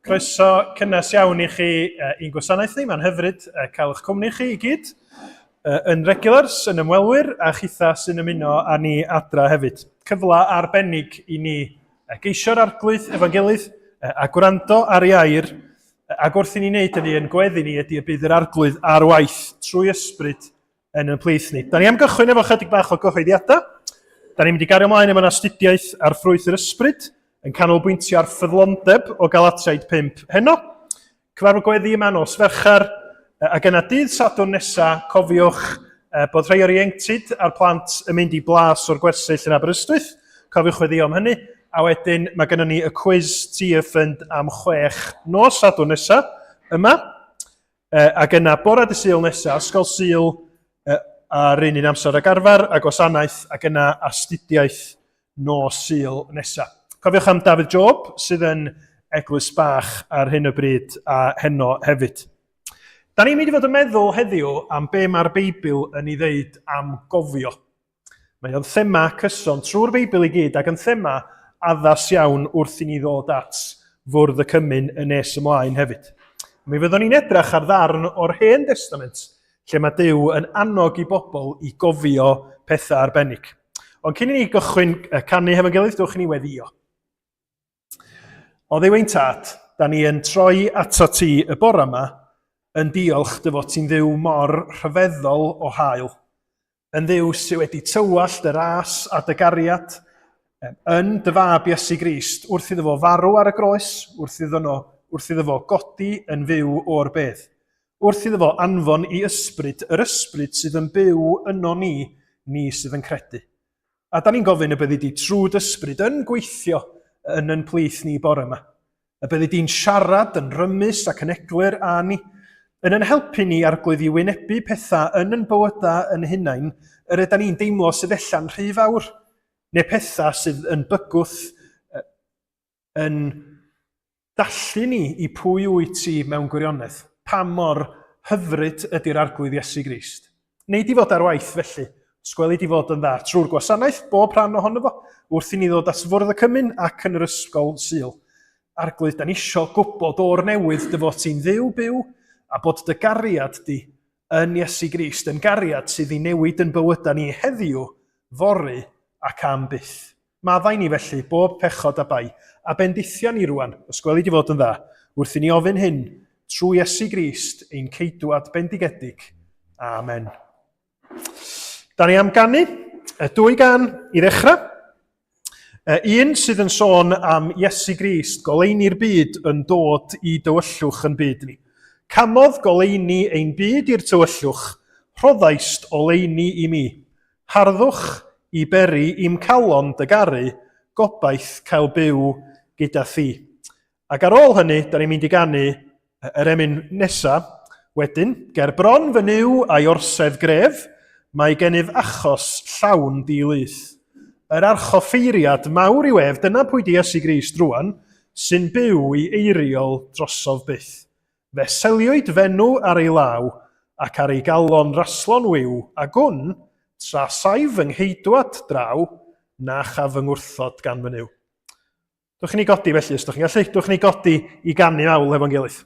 Croeso cynnes iawn i chi i'n gwasanaeth ni. Mae'n hyfryd cael eich cwmni chi i gyd yn regulars, yn ymwelwyr a chitha sy'n ymuno â ni adra hefyd. Cyfla arbennig i ni geisio'r arglwydd efo'n a gwrando ar ei air ac wrth i ni wneud hynny yn gweddi ni ydy y bydd yr arglwydd ar waith trwy ysbryd yn y plith ni. Da ni am gychwyn efo chydig bach o gyhoeddiadau. Da ni'n mynd i gario ymlaen efo astudiaeth ar ffrwyth yr ysbryd yn canolbwyntio ar ffyddlondeb o Galatiaid 5 heno. Cyfarfod gweddi yma nos Ferchar ac yna dydd Sadwrn nesaf cofiwch bod rhai o'r ieuenctid a'r plant yn mynd i blas o'r gwersyll yn Aberystwyth. Cofiwch wedi am hynny. A wedyn mae gennym ni y quiz TFund am 6 nos Sadwrn nesaf yma. Ac yna bore Dydd Sul nesaf, ysgol Sul ar un amser ag arfer a Gwasanaeth ac yna astudiaeth nos Sul nesaf. Cofiwch am Dafydd Job sydd yn eglwys bach ar hyn o bryd a heno hefyd. Da ni'n mynd i fod yn meddwl heddiw am be mae'r Beibl yn ei ddeud am gofio. Mae o'n thema cyson trwy'r Beibl i gyd ac yn thema addas iawn wrth i ni ddod at fwrdd y cymyn yn nes ymlaen hefyd. Mi fyddwn ni'n edrach ar ddarn o'r Hen Testament lle mae Duw yn annog i bobl i gofio pethau arbennig. Ond cyn i ni gychwyn canu hefo'n gilydd, dwch i ni weddio. O Dduw ein Tad, da ni yn troi ato ti y bore yma yn diolch dy fod ti'n Dduw mor rhyfeddol o hael. Yn Dduw sydd wedi tywallt y ras a dy gariad yn dy fab Iesu Grist wrth iddo fo farw ar y groes, wrth iddo fo godi yn fyw o'r bedd. Wrth iddo fo anfon i ysbryd, yr ysbryd sydd yn byw yno ni sydd yn credu. A da ni'n gofyn y byddi di trwy'r ysbryd yn gweithio yn plith ni bore yma. Y byddi di'n siarad yn rymus ac yn eglur â ni, yn helpu ni arglwydd i wynebu pethau yn bywydau yn hunain, yr ydyn ni'n deimlo sydd ella'n rhy fawr, neu pethau sydd yn bygwth yn dallu ni i pwy wyt ti mewn gwirionedd, pa mor hyfryd ydy'r arglwydd Iesu Grist. Neu di fod ar waith felly, sgweli di fod yn dda trwy'r gwasanaeth, bob rhan ohono fo, wrth i ni ddod at fwrdd y cymyn ac yn yr ysgol Sul. Arglwydd, da ni isio gwybod o'r newydd dy fod ti'n dduw byw, a bod dy gariad di yn Iesu Grist, yn gariad sydd i newid yn bywydau ni heddiw, fori ac am byth. Maddau ni felly bob pechod a bai, a bendithia ni rwan, ysgweli di fod yn dda, wrth i ni ofyn hyn, trwy Iesu Grist, ein ceidwad bendigedig. Amen. Da ni am ganu, 2 gan i ddechrau. Un sydd yn sôn am Iesu Grist, goleini'r byd yn dod i dywyllwch yn byd ni. Camodd goleini ein byd i'r tywyllwch, rhoddaist oleini i mi. Harddwch i beri i'm calon dy garu, gobaith cael byw gyda thi. Ac ar ôl hynny, da ni'n mynd i ganu yr emyn nesaf, wedyn, ger bron fy niw a'i orsedd gref, mae gennyf achos llawn dilyth. Yr archoffeiriad mawr i wef, dyna pwy di Iesu Grist rwan, sy'n byw i eiriol drosodd byth. Fe seliwyd fenw ar ei law, ac ar ei galon raslon wyw, a gwn, tra saif yng ngheidwad draw, na chaf yng ngwrthod gan fy niw. Dwch ni godi felly, ysdwch chi'n gallu? Dwch ni godi i ganu awl efo'n gilydd.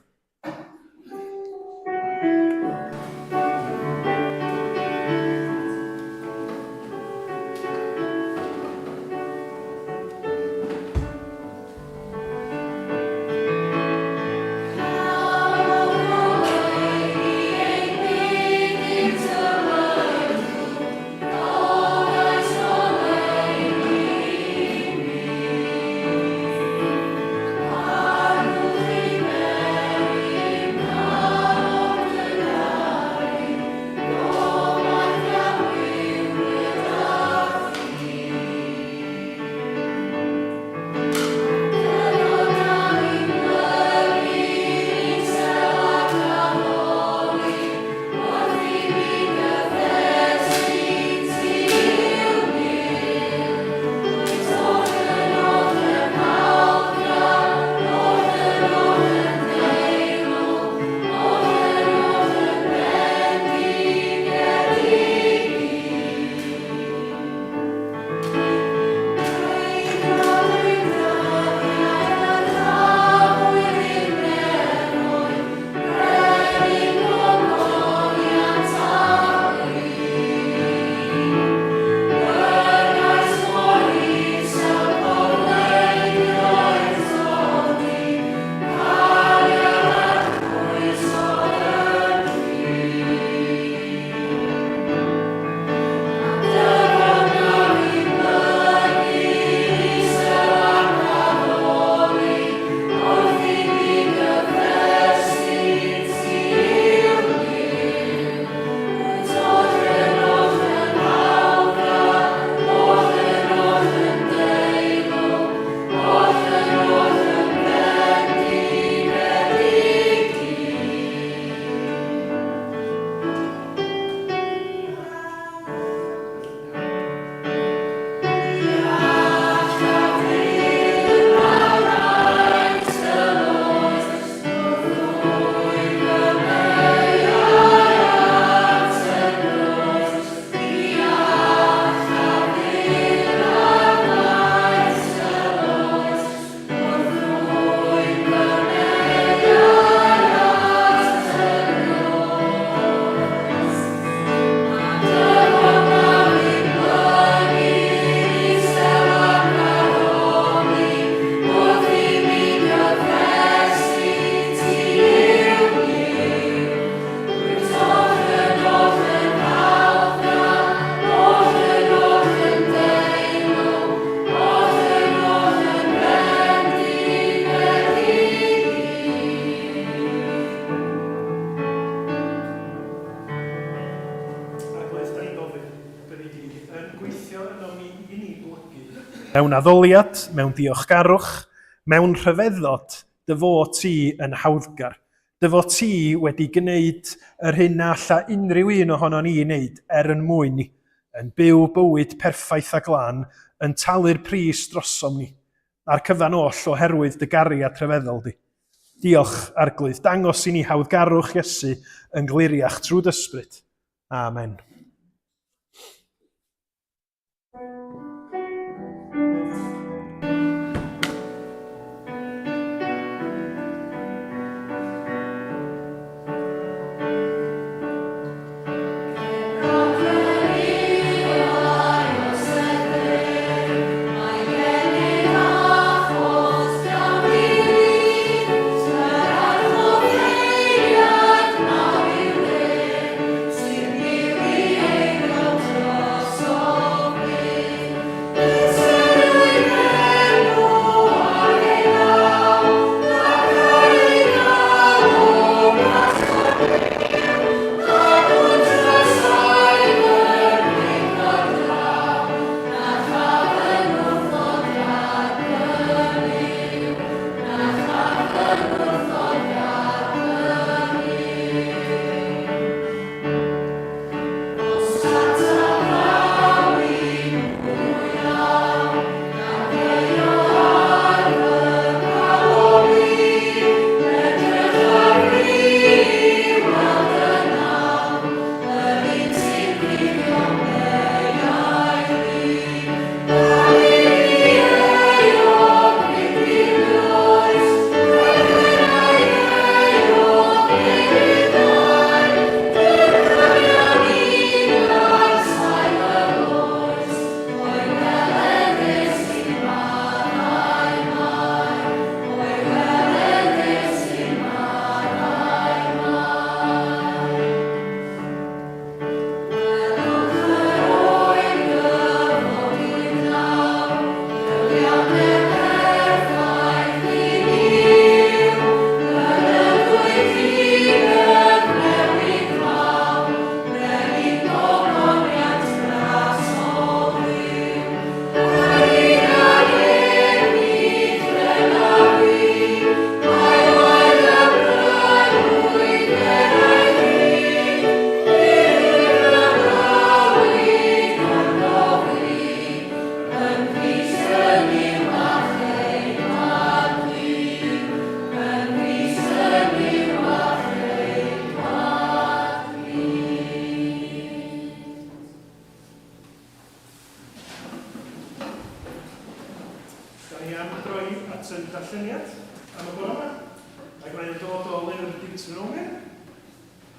mewn addoliad, mewn diolchgarwch, mewn rhyfeddod, dy fod ti yn hawddgar. Dy fod ti wedi gwneud yr hyn na alla unrhyw un ohono ni wneud yn mwyn ni, yn byw bywyd perffaith a glân, yn talu'r pris drosom ni, a'r cyfan oll oherwydd dy gariad rhyfeddol di. Diolch, Arglwydd, dangos i ni hawddgarwch Iesu yn gliriach trwy dysbryd. Amen.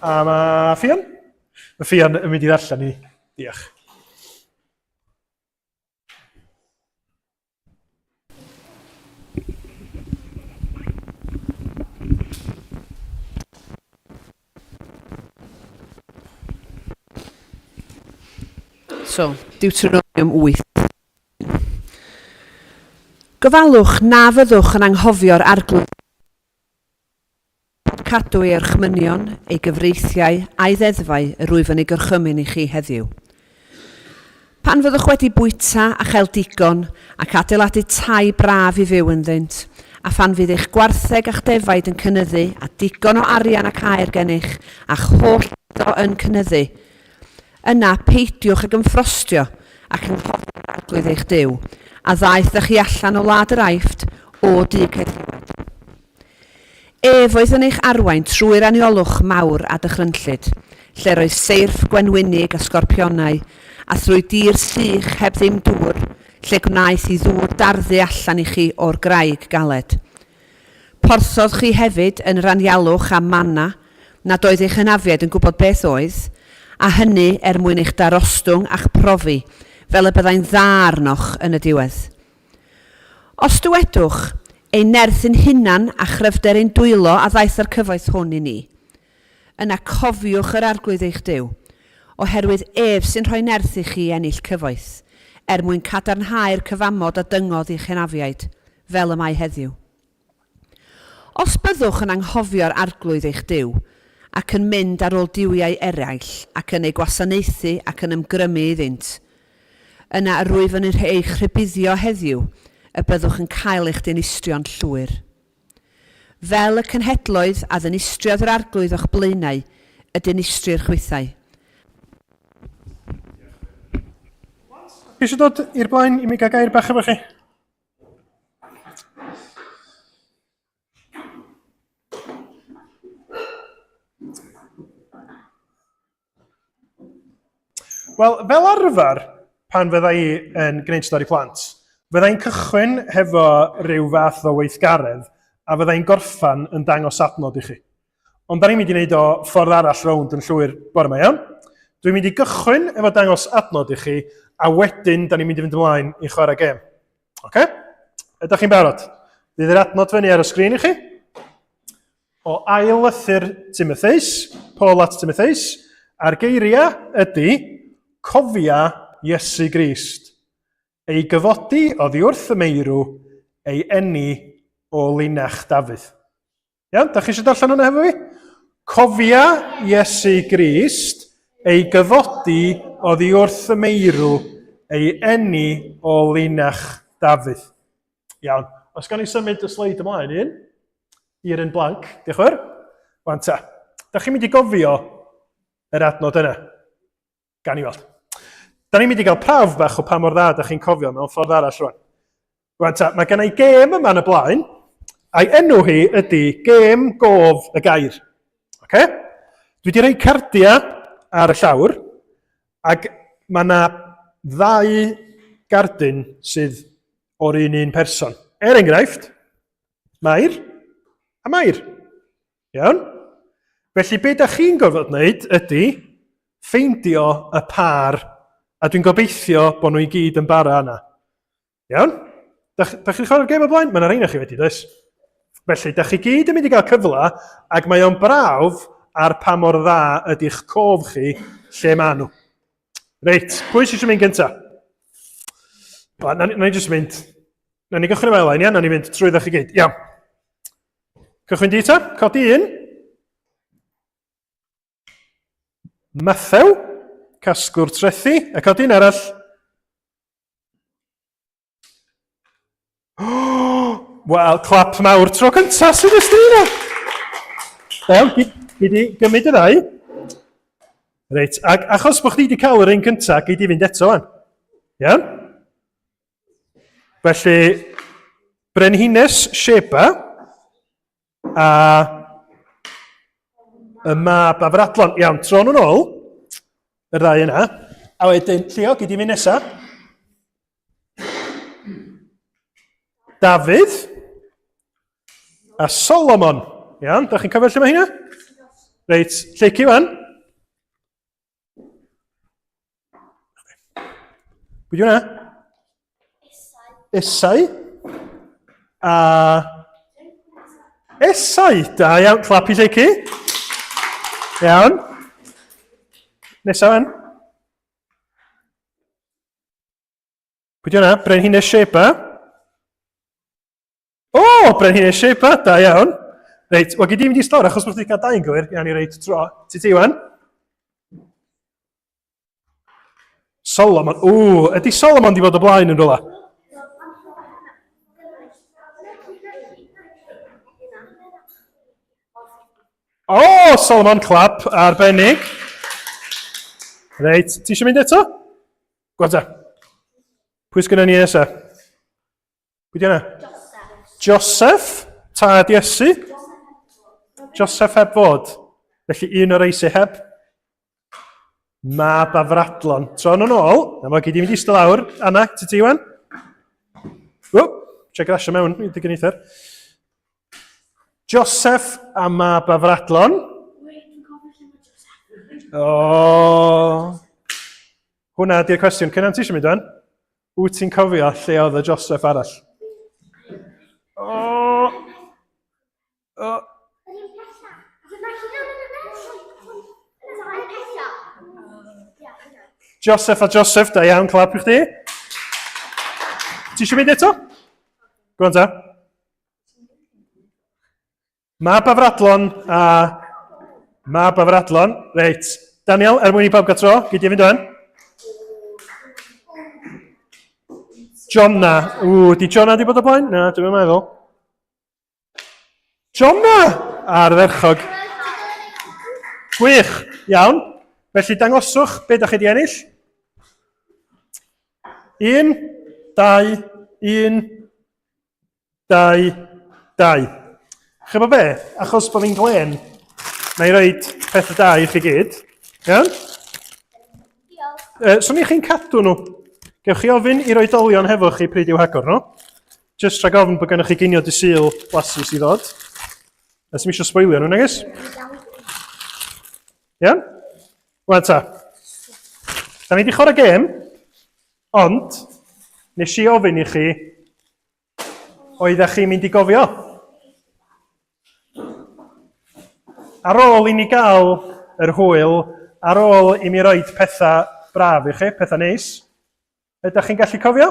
A mae Ffion? Mae Ffion yn mynd i ddarllen ni. Diolch. So, Deuteronomium 8. Gofalwch na fyddwch yn anghofio'r arglwydd cadw ei orchmynion, ei gyfreithiau a'i ddeddfau yr wyfyn ei gorchymyn i chi heddiw. Pan fyddwch wedi bwyta a chael digon ac adeiladu tai braf i fyw ynddynt, a phan fydd eich gwartheg a'ch defaid yn cynyddu a digon o arian ac aer gennych a'ch holl o yn cynyddu, yna peidiwch ag ymffrostio ac yn hoffi'r arglwydd eich Duw, a ddaeth ych chi allan o wlad yr Aifft o dydd Caethiwed. Ef oedd yn eich arwain trwy'r aniolwch mawr a dychrynllyd, lle roedd seirff gwenwynig a sgorpionau, a thrwy dir sych heb ddim dŵr, lle gwnaeth i ddŵr darddu allan i chi o'r graig galed. Porthodd chi hefyd yn ranialwch a manna, nad oedd eich hynafiad yn gwybod beth oedd, a hynny mwyn eich darostwng a'ch profi, fel y byddai'n dda arnoch yn y diwedd. Os dywedwch, ein nerthyn hunan a chryfder ein dwylo a ddaeth yr cyfoeth hwn i ni. Yna cofiwch yr arglwydd eich Duw, oherwydd ef sy'n rhoi nerth i chi ennill cyfoeth, mwyn cadarnhau'r cyfamod a dyngodd i'ch hynafiaid, fel y mae heddiw. Os byddwch yn anghofio'r arglwydd eich Duw, ac yn mynd ar ôl diwiau eraill, ac yn ei gwasanaethu ac yn ymgrymu iddynt, Yna rwyf yn eich rhybuddio heddiw, y byddwch yn cael eich dinistrio'n llwyr. Fel y cenhedloedd a ddinistriodd yr arglwydd o'ch blaenau, y dinistri'r chwythau. Chi eisiau dod i'r blaen i mi gael gair bach efo chi? Wel, fel arfer, pan fydda i yn gwneud stori plant, fydda i'n cychwyn hefo rhyw fath o weithgaredd a fydda i'n gorffan yn dangos adnod i chi. Ond da ni'n mynd i wneud o ffordd arall rownd yn llwyr bore yma, iawn? Dwi'n mynd i gychwyn efo dangos adnod i chi a wedyn da ni'n mynd i fynd ymlaen i chwarae gêm. Oce? Ydych chi'n barod? Bydd yr adnod fyny ar y sgrin i chi. O ail lythyr Timotheus, Paul at Timotheus, a'r geiriau ydy cofia Iesu Grist, ei gyfodi oddi wrth y meirw, ei eni o linach Dafydd. Iawn, da chi eisiau darllen hwnna hefo fi? Cofia Iesu Grist, ei gyfodi oddi wrth y meirw, ei eni o linach Dafydd. Iawn, os gan i symud y sleid ymlaen i'r un blanc, diolch yn fawr. Wan ta, da chi'n mynd i gofio yr adnod yna? Gan i weld. Da ni'n mynd i gael prawf bach o pa mor dda da chi'n cofio mewn ffordd arall rwan. Wan ta, mae gen i gêm yma yn y blaen, a'i enw hi ydy gêm gof y gair. Okay? Dwi wedi rhoi cardiau ar y llawr, ac mae yna 2 gardyn sydd o'r un person. Enghraifft, Mair a Mair. Iawn? Felly be da chi'n gorfod wneud ydy ffeindio y par, a dwi'n gobeithio bod nhw i gyd yn bara yna. Iawn? Da chi'n chwarae'r gêm o blaen? Mae yna rhain o chi wedi, does? Felly, da chi gyd yn mynd i gael cyfle, ac mae o'n brawf ar pa mor dda ydy'ch cof chi lle maen nhw. Reit, pwy sy'n mynd gyntaf? Na ni jyst mynd. Na ni gychwyn y melaen, ia? Na ni mynd trwy ddech chi gyd. Iawn. Cychwyn di ta? Codi 1. Mathew, casgwr trethu, a codi un arall. Wel, clap mawr tro cyntaf sydd ysdi yna. Iawn, gei di gymryd y ddau. Reit, ac achos bod chdi wedi cael yr un cyntaf, gei di fynd eto fan. Iawn? Felly, Brenhines Sheba a y mab Afradlon. Iawn, tro nhw'n ôl, yr ddau yna. A wedyn, Llio, gei di fynd nesaf. Dafydd a Solomon. Iawn, da chi'n cyfer lle mae hynna? Reit, lleici wan. Pwy di hwnna? Esau. A Esau, da iawn, clap i lleici. Iawn. Nesa wan. Pwy di hwnna? Brenhines Sheba. O, Brenhines Sheba, da iawn. Reit, wel gei di fynd i stor, achos bod ti'n cael 2 gywir, iawn i reit tro. Ti wan? Solomon, ydy Solomon di fod o blaen yn rola? O, Solomon, clap, arbennig. Reit, ti eisiau mynd eto? Gwada. Pwy sgynna ni nesaf? Pwy di hwnna? Joseph, tad Iesu. Joseph heb fod. Felly un o'r eisi heb. Mab Afradlon. Tro nhw'n ôl. Na mae gyd i fynd i ystod lawr. Anna, ti wan? Check rasio mewn i dy gynnithyr. Joseph a mab Afradlon. Hwna di'r cwestiwn. Cynnant ti eisiau mynd wan? Wyt ti'n cofio lle oedd y Joseph arall? Joseph a Joseph, da iawn, clap i chdi. Ti eisiau mynd eto? Gwrdd ta. Mab Afradlon a mab Afradlon. Reit. Daniel, mwyn i pawb gael tro, gyd i fynd o'n. Jonna. Di Jonna di bod o blaen? Na, dwi'n meddwl. Jonna! Ar dderchog. Gwych, iawn. Felly dangoswch be da chi di ennill. 1, 2, 1, 2, 2. Chyba be? Achos bod fi'n glen, na i roed pethau da i chi gyd. Iawn? So ni chi'n cadw nhw. Gewch chi ofyn i'r oedolion hefo chi pryd i'w hagor nhw. Just rhag ofyn bod gennych chi ginio dy syl blasus i ddod. Ys mi eisiau sboilio nhw, neges? Iawn? Wan ta. Da ni di chwarae gêm, ond nes i ofyn i chi oeddech chi'n mynd i gofio. Ar ôl i ni gael yr hwyl, ar ôl i mi roed pethau braf i chi, pethau neis, ydych chi'n gallu cofio?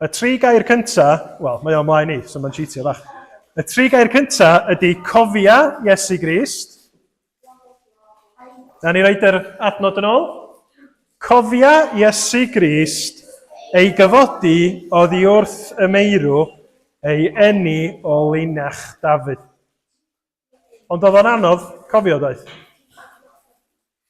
Y 3 gair cynta, wel, mae o'n mlaen i, so mae'n cheatio fach. Y 3 gair cynta ydy cofia Iesu Grist. Na ni roed yr adnod yn ôl. Cofia Iesu Grist ei gyfodi oddi wrth y meirw ei eni o linach Dafydd. Ond oedd o'n anodd cofio doedd.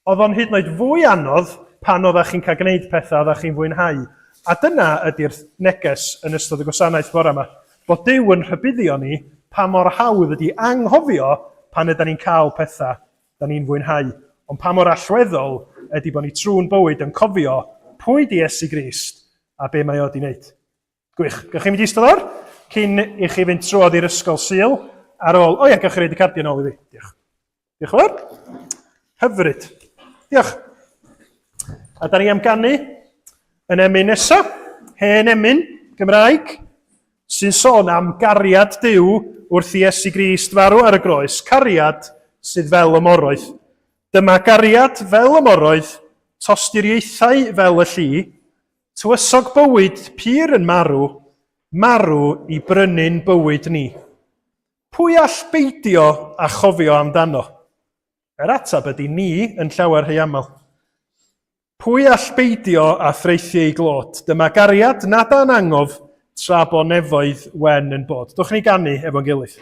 Oedd o'n hyd yn oed fwy anodd pan oeddech chi'n cael gwneud pethau oeddech chi'n fwynhau. A dyna ydy'r neges yn ystod y gwasanaeth bore yma. Bod Duw yn rhybuddio ni pa mor hawdd ydy anghofio pan ydym ni'n cael pethau da ni'n fwynhau. Ond pa mor allweddol ydy bod ni trwy'n bywyd yn cofio pwy di Iesu Grist a be mae o di wneud. Gwych. Gwych chi'n mynd i ystod o'r? Cyn i chi fynd trwodd i'r ysgol Sul ar ôl... O ia, gwych chi reid y cardio nôl i fi. Diolch. Diolch o'r? Hyfryd. Diolch. A da ni am ganu yn emyn nesaf, hen emyn Gymraeg, sy'n sôn am gariad Duw wrth i Iesu Grist farw ar y groes. Cariad sydd fel y moroedd. Dyma gariad fel y moroedd, tosturiaethau fel y llu, tywysog bywyd pyr yn marw, marw i brynu'n bywyd ni. Pwy all beidio a chofio amdano? Yr atab ydy ni yn llawer rhaid. Pwy all beidio a threithio ei glod? Dyma gariad nad a'n angof tra bo nefoedd wen yn bod. Dwch ni ganu efo'n gilydd.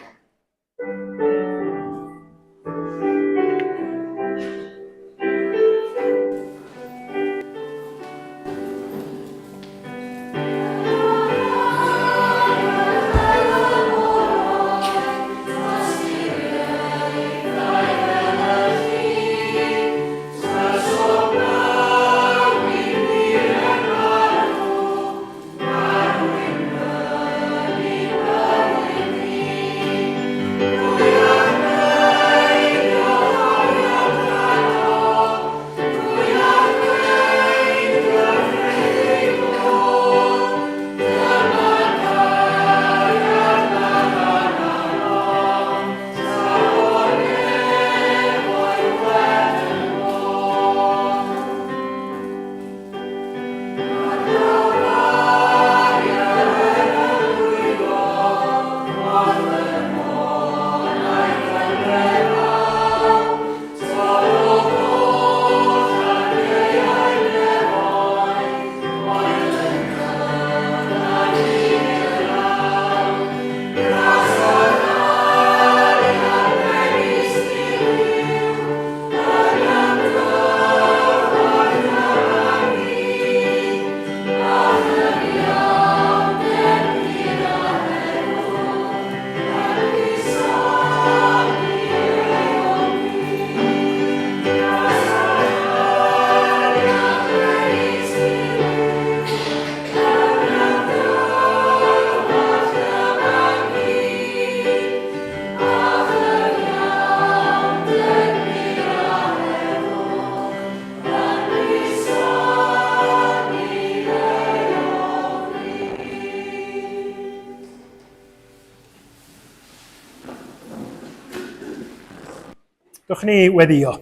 Dwch ni weddio.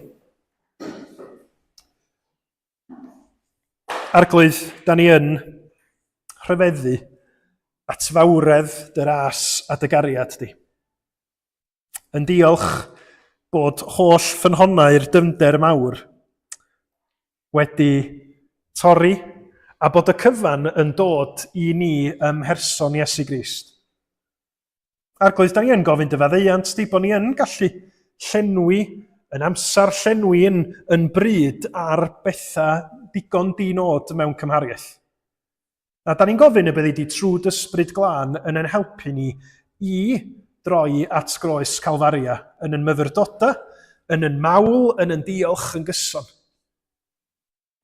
Arglwydd, da ni yn rhyfeddu at fawredd dy ras a dy gariad di. Yn diolch bod holl ffynhonnau'r dyfnder mawr wedi torri, a bod y cyfan yn dod i ni ymherson Iesu Grist. Arglwydd, da ni yn gofyn dyfaddeuant, bod ni yn gallu llenwi, yn amser llenwi yn bryd ar bethau digon di-nod mewn cymhariaeth. A da ni'n gofyn y byddi di trwy ysbryd glân yn ein helpu ni i droi at groes Calfaria yn myfyrdodau, yn mawl, yn diolch yn gyson.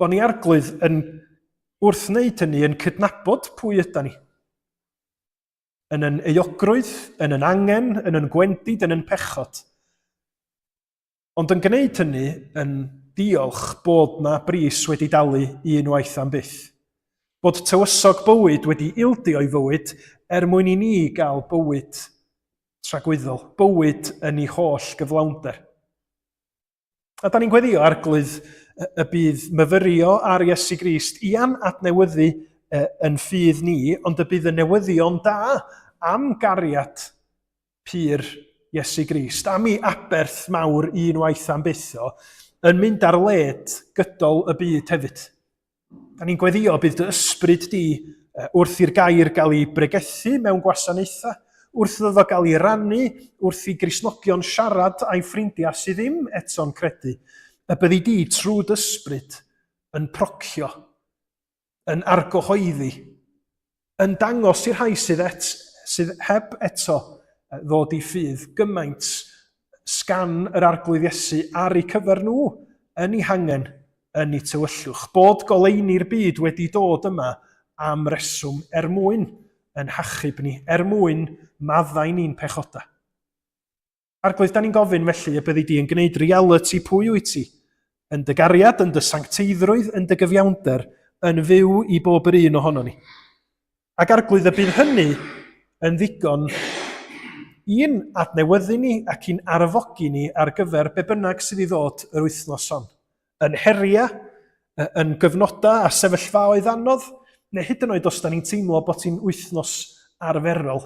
Bo ni arglwydd yn wrth wneud hynny yn cydnabod pwy ydyn ni. Yn yn euogrwydd, yn angen, yn gwendid, yn pechod. Ond yn gwneud hynny yn diolch bod na bris wedi dalu unwaith am byth. Bod tywysog bywyd wedi ildio i fywyd mwyn i ni gael bywyd tragwyddol, bywyd yn ei holl gyflawnder. A da ni'n gweddio arglwydd y bydd myfyrio ar Iesu Grist ian adnewyddu yn ffydd ni, ond y bydd y newyddion da am gariad pyr Iesu Grist, am ei aberth mawr unwaith am bytho, yn mynd ar led gydol y byd hefyd. Da ni'n gweddio bydd dy ysbryd di wrth i'r gair gael ei bregethu mewn gwasanaethau, wrth iddo gael ei rannu, wrth i Gristnogion siarad a'i ffrindiau sydd ddim eto'n credu, y byddi di trwy ysbryd yn procio, yn argyhoeddi, yn dangos i'r rhai sydd heb eto ddod i ffydd gymaint sgan yr arglwydd Iesu ar eu cyfer nhw yn eu hangen, yn eu tywyllwch. Bod goleini'r byd wedi dod yma am reswm mwyn yn hachub ni, mwyn maddau ni'n pechoda. Arglwydd, da ni'n gofyn felly y byddi di yn gwneud reality pwy wyt ti, yn dy gariad, yn dy sancteiddrwydd, yn dy gyfiawnder, yn fyw i bob yr un ohono ni. Ac arglwydd y bydd hynny yn ddigon un adnewyddu ni ac un arfogi ni ar gyfer be bynnag sydd i ddod yr wythnos hon. Yn heria, yn gyfnodau a sefyllfaoedd anodd, neu hyd yn oed os da ni'n teimlo bod hi'n wythnos arferol.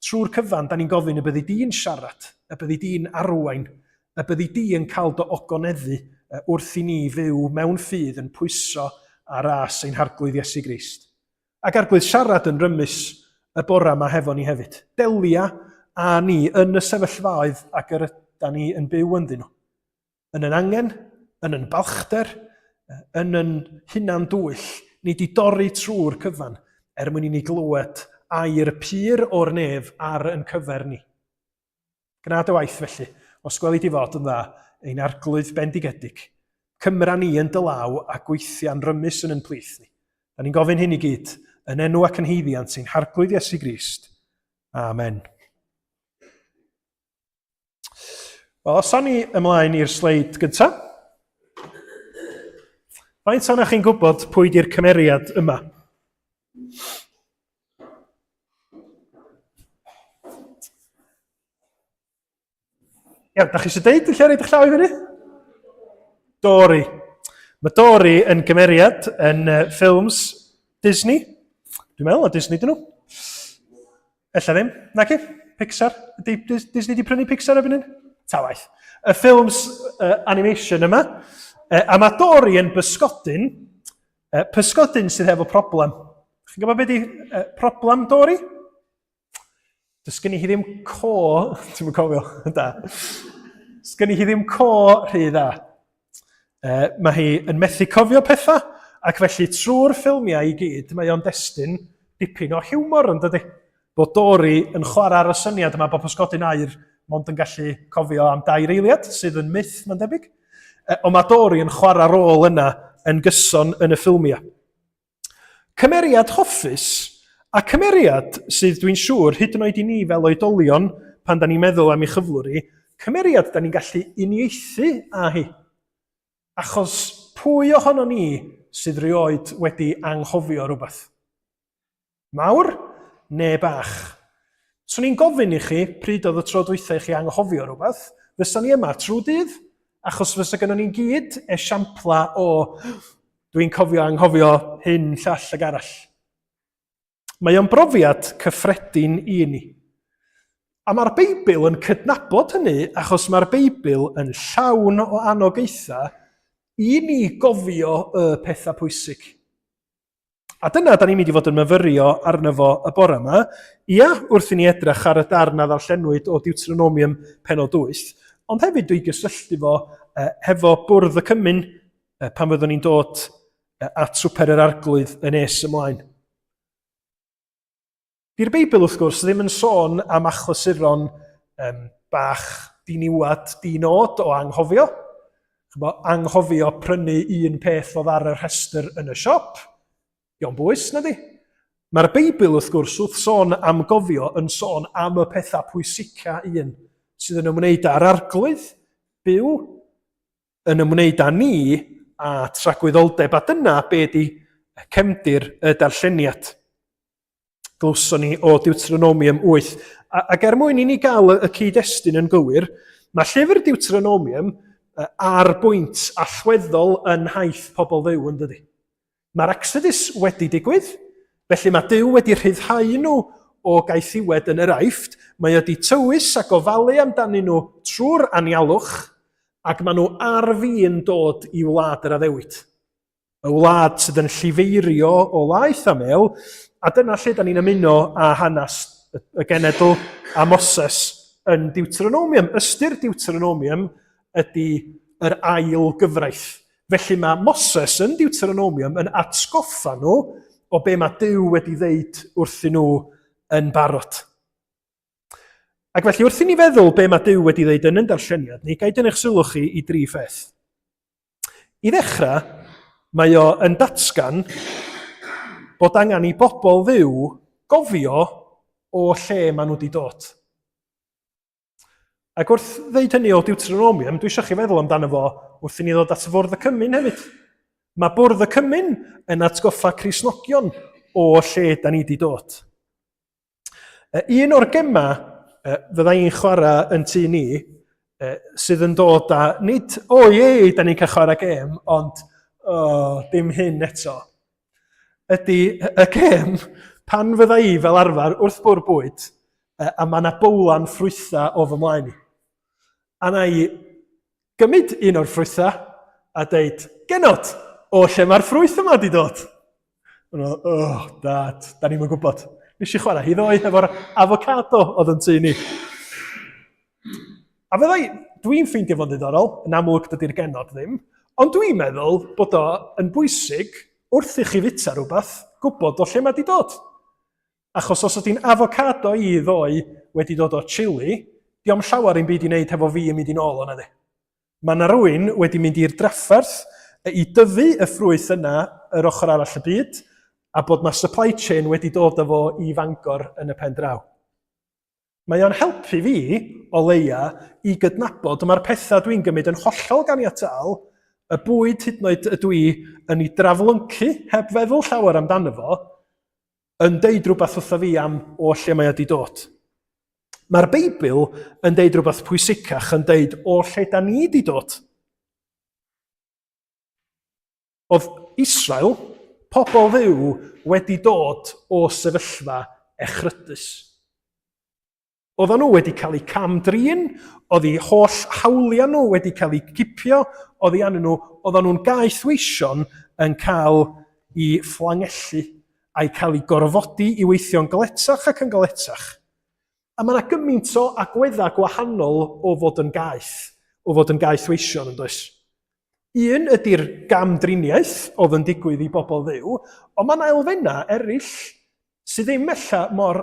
Trwy'r cyfan, da ni'n gofyn y byddi di'n siarad, y byddi di'n arwain, y byddi di yn cael dy ogoneddu wrth i ni fyw mewn ffydd yn pwyso a ras ein harglwydd Iesu Grist. Ac arglwydd siarad yn rymus y bora yma hefo ni hefyd. Delia a ni yn y sefyllfaoedd ac yr ydyn ni yn byw ynddyn nhw. Yn angen, yn balchder, yn hunan dwyll, ni di dorri trwy'r cyfan mwyn i ni glywed air pyr o'r nef ar yn cyfer ni. Gnad y waith felly, os gweli di fod yn dda, ein arglwydd bendigedig, cymra ni yn dylaw a gweithia'n rymus yn plith ni. Da ni'n gofyn hyn i gyd, yn enw ac yn heiddiant sy'n harglwydd Iesu Grist. Amen. Wel, os ni ymlaen i'r sleid gyntaf, faint o'na chi'n gwybod pwy di'r cymeriad yma? Iawn, da chi eisiau deud, lle reid eich llaw i fyny? Dori. Mae Dori yn gymeriad yn ffilms Disney. Dwi'n meddwl o Disney dyn nhw. Ella ddim, nac i? Pixar. Disney di prynu Pixar ebyn hyn? Ta waith. Y ffilms animation yma. A mae Dori yn pysgodyn sydd hefo problem. Chi'n gwybod beth di problem Dori? Does gen i hi ddim co, ti'n cofio, da. Does gen i hi ddim co rhy dda. Mae hi yn methu cofio pethau, ac felly trwy'r ffilmiau i gyd, mae o'n destun dipyn o hiwmor yn dydy. Bod Dori yn chwarae ar y syniad yma bod pysgodyn air mond yn gallu cofio am 2 eiliad, sydd yn myth, mae'n debyg. Ond mae Dori yn chwarae rôl yna yn gyson yn y ffilmiau. Cymeriad hoffus, a cymeriad sydd dwi'n siŵr, hyd yn oed i ni fel oedolion, pan da ni'n meddwl am ei chyflwr i, cymeriad da ni'n gallu uniaethu a hi. Achos pwy ohono ni sydd rioed wedi anghofio rhywbeth? Mawr neu bach? So ni'n gofyn i chi, pryd oedd y tro dwythau i chi anghofio rhywbeth, fysa ni yma trwy dydd, achos fysa gynnon ni'n gyd esiampla o dwi'n cofio anghofio hyn, llall ag arall. Mae o'n brofiad cyffredin i ni. A mae'r Beibl yn cydnabod hynny achos mae'r Beibl yn llawn o anogaethau i ni gofio y pethau pwysig. A dyna da ni'n mynd i fod yn myfyrio arno fo y bore yma. Ia, wrth i ni edrych ar y darn a ddarllenwyd o Deuteronomium penod 8, ond hefyd dwi'n gysylltu fo hefo bwrdd y cymyn pan fyddwn ni'n dod at swper yr arglwydd yn nes ymlaen. Di'r Beibl wrth gwrs ddim yn sôn am achlysuron bach diniwad, dinod o anghofio. Anghofio prynu un peth oedd ar y rhestr yn y siop. Diolch bwys, na di? Mae'r Beibl wrth gwrs wrth sôn am gofio yn sôn am y pethau pwysica un sydd yn ymwneud â'r arglwydd, byw, yn ymwneud â ni a tragwyddoldeb. A dyna be di cefndir y darlleniad. Glwson ni o Deuteronomium 8. Ac mwyn i ni gael y cyd-destun yn gywir, mae llyfr Deuteronomium ar bwynt allweddol yn haith pobl ddew yn dydi. Mae'r Exodus wedi digwydd, felly mae Duw wedi rhyddhau nhw o gaethiwed yn yr Aifft, mae wedi tywys ac ofalu amdanyn nhw trwy'r anialwch, ac mae nhw ar fin dod i wlad yr addewid. Y wlad sydd yn llifeirio o laeth a mel, a dyna lle da ni'n ymuno a hanes y genedl a Moses yn Deuteronomium. Ystyr Deuteronomium ydy yr ail gyfraith. Felly mae Moses yn Deuteronomium yn atgoffa nhw o be mae Duw wedi ddeud wrthyn nhw yn barod. Ac felly wrth i ni feddwl be mae Duw wedi ddeud yn darlleniad ni, gaid yn eich sylw chi i 3 pheth. I ddechrau, mae o yn datgan bod angen i bobl ddiw gofio o lle maen nhw wedi dod. Ac wrth ddeud hynny o Deuteronomium, dwi eisiau chi feddwl amdano fo wrth i ni ddod at y bwrdd y cymyn hefyd. Mae bwrdd y cymyn yn atgoffa Cristnogion o lle da ni wedi dod. Un o'r gema fydda i'n chwarae yn tu ni, sydd yn dod â nid, da ni'n cael chwarae gem, ond dim hyn eto. Ydy y gem pan fydda i fel arfer wrth bwrdd bwyd, a mae yna bowlan ffrwytha o fy mlaen i. A na i gymryd un o'r ffrwytha a deud, genod, o lle mae'r ffrwyth yma wedi dod? Dad, da ni'n gwybod. Nes i chwarae, hi ddoi efo'r avocado oedd yn tu ni. A fyddai, dwi'n ffeindio fo'n ddiddorol, yn amlwg dydy'r genod ddim, ond dwi'n meddwl bod o yn bwysig wrth i chi fita rhywbeth, gwybod o lle mae wedi dod. Achos os ydy'n avocado i ddoi wedi dod o Chile, diom llawer i'n byd i wneud hefo fi yn mynd i'n ôl o'na di. Mae yna rhywun wedi mynd i'r drafferth i dyfu y ffrwyth yna yr ochr arall y byd, a bod mae supply chain wedi dod efo i Fangor yn y pen draw. Mae o'n helpu fi, o leia, i gydnabod mae'r pethau dwi'n gymryd yn hollol ganiataol, y bwyd hyd yn oed ydw i yn ei draflyncu heb feddwl llawer amdano fo, yn deud rhywbeth wrtho fi am o lle mae wedi dod. Mae'r Beibl yn deud rhywbeth pwysicach, yn deud o lle da ni wedi dod. Oedd Israel, pobl ddiw, wedi dod o sefyllfa echrydus. Oedden nhw wedi cael eu camdrin, oedd eu holl hawliau nhw wedi cael eu cipio, oedden nhw'n gaethweision yn cael eu fflangellu a'i cael ei gorfodi i weithio'n galetach ac yn galetach. A mae yna gymaint o agweddau gwahanol o fod yn gaethweision yn does. Un ydy'r gamdriniaeth oedd yn digwydd i bobl ddiw, ond mae yna elfennau eraill sydd ddim mella mor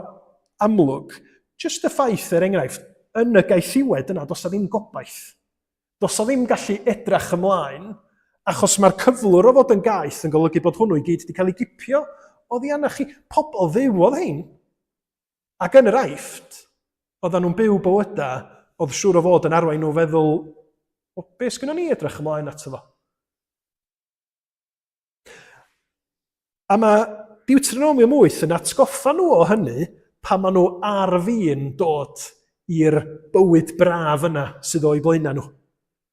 amlwg. Just y ffaith, enghraifft, yn y gaethiwed yna, does ddim gobaith. Does ddim gallu edrach ymlaen, achos mae'r cyflwr o fod yn gaeth yn golygu bod hwnnw i gyd wedi cael ei gipio. Oedd hi anna chi pobl ddiw oedd hyn. Ac yn yr Aifft, oedden nhw'n byw bywydau, oedd siŵr o fod yn arwain nhw feddwl, be sgynno ni edrych ymlaen ato fo? A mae Deuteronomium 8 yn atgoffa nhw o hynny pan maen nhw ar fin dod i'r bywyd braf yna sydd o'i blaenau nhw.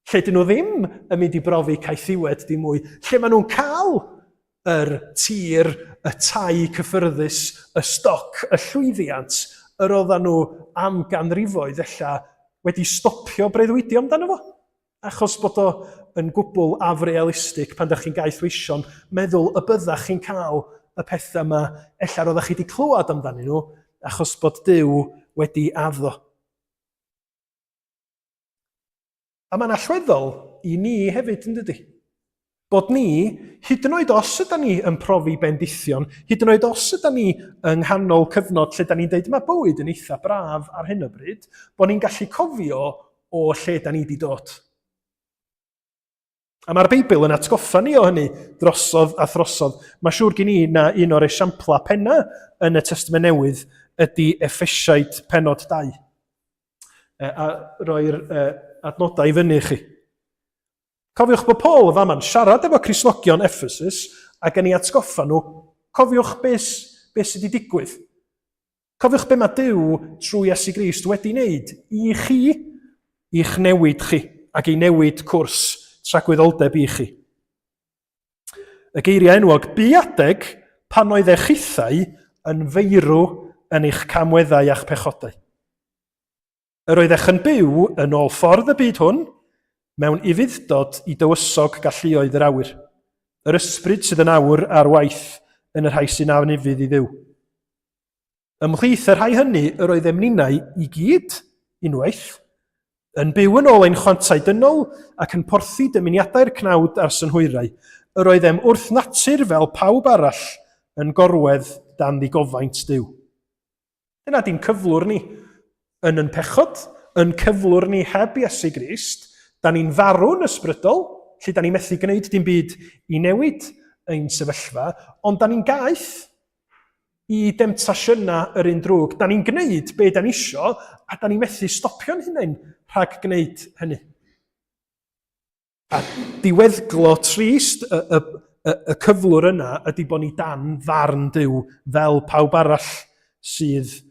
Lle dyn nhw ddim yn mynd i brofi caethiwed dim mwy. Lle maen nhw'n cael yr tir, y tai cyffyrddus, y stoc, y llwyddiant, yr oedden nhw am ganrifoedd ella wedi stopio breuddwydio amdano fo. Achos bod o yn gwbl afrealistig pan ydych chi'n gaethweision, meddwl y byddach chi'n cael y pethau yma ella roeddech chi wedi clywed amdanyn nhw achos bod Duw wedi addo. A mae'n allweddol i ni hefyd yn dydy. Bod ni, hyd yn oed os ydyn ni yn profi bendithion, hyd yn oed os ydyn ni yng nghanol cyfnod lle da ni'n deud mae bywyd yn eitha braf ar hyn o bryd, bod ni'n gallu cofio o lle da ni wedi dod. A mae'r Beibl yn atgoffa ni o hynny drosodd a throsodd. Mae siŵr gen i na un o'r esiampla penna yn y Testament Newydd ydy Effesiaid penod 2. A roi'r adnodau i fyny i chi. Cofiwch bod Paul y faman siarad efo Cristnogion Ephesus ac yn ei atgoffa nhw, cofiwch beth sydd wedi digwydd. Cofiwch be mae Duw trwy Iesu Grist wedi wneud i chi, i'ch newid chi, ac i newid cwrs tragwyddoldeb i chi. Y geiriau enwog, buadeg pan oedd eich chithau yn feirw yn eich camweddau a'ch pechodau. Yr oedd eich yn byw yn ôl ffordd y byd hwn, mewn ufuddod i dywysog galluoedd yr awyr. Yr ysbryd sydd yn awr ar waith yn y rhai sy'n anifydd i ddiw. Ymhlith y rhai hynny yr oedd emninau i gyd, unwaith, yn byw yn ôl ein chwantau dynol ac yn porthi dymuniadau'r cnawd a'r synhwyrau, yr oedd em wrth natur fel pawb arall yn gorwedd dan ddigofaint Duw. Dyna di'n cyflwr ni yn yn pechod, yn cyflwr ni heb Iesu Grist. Da ni'n farw'n ysbrydol, lle da ni'n methu gwneud dim byd i newid ein sefyllfa, ond da ni'n gaeth i demtasiynau yr un drwg. Da ni'n gwneud be da ni isio, a da ni'n methu stopio'n hunain rhag gwneud hynny. A diweddglo trist y cyflwr yna ydy bod ni dan ddarn Duw fel pawb arall sydd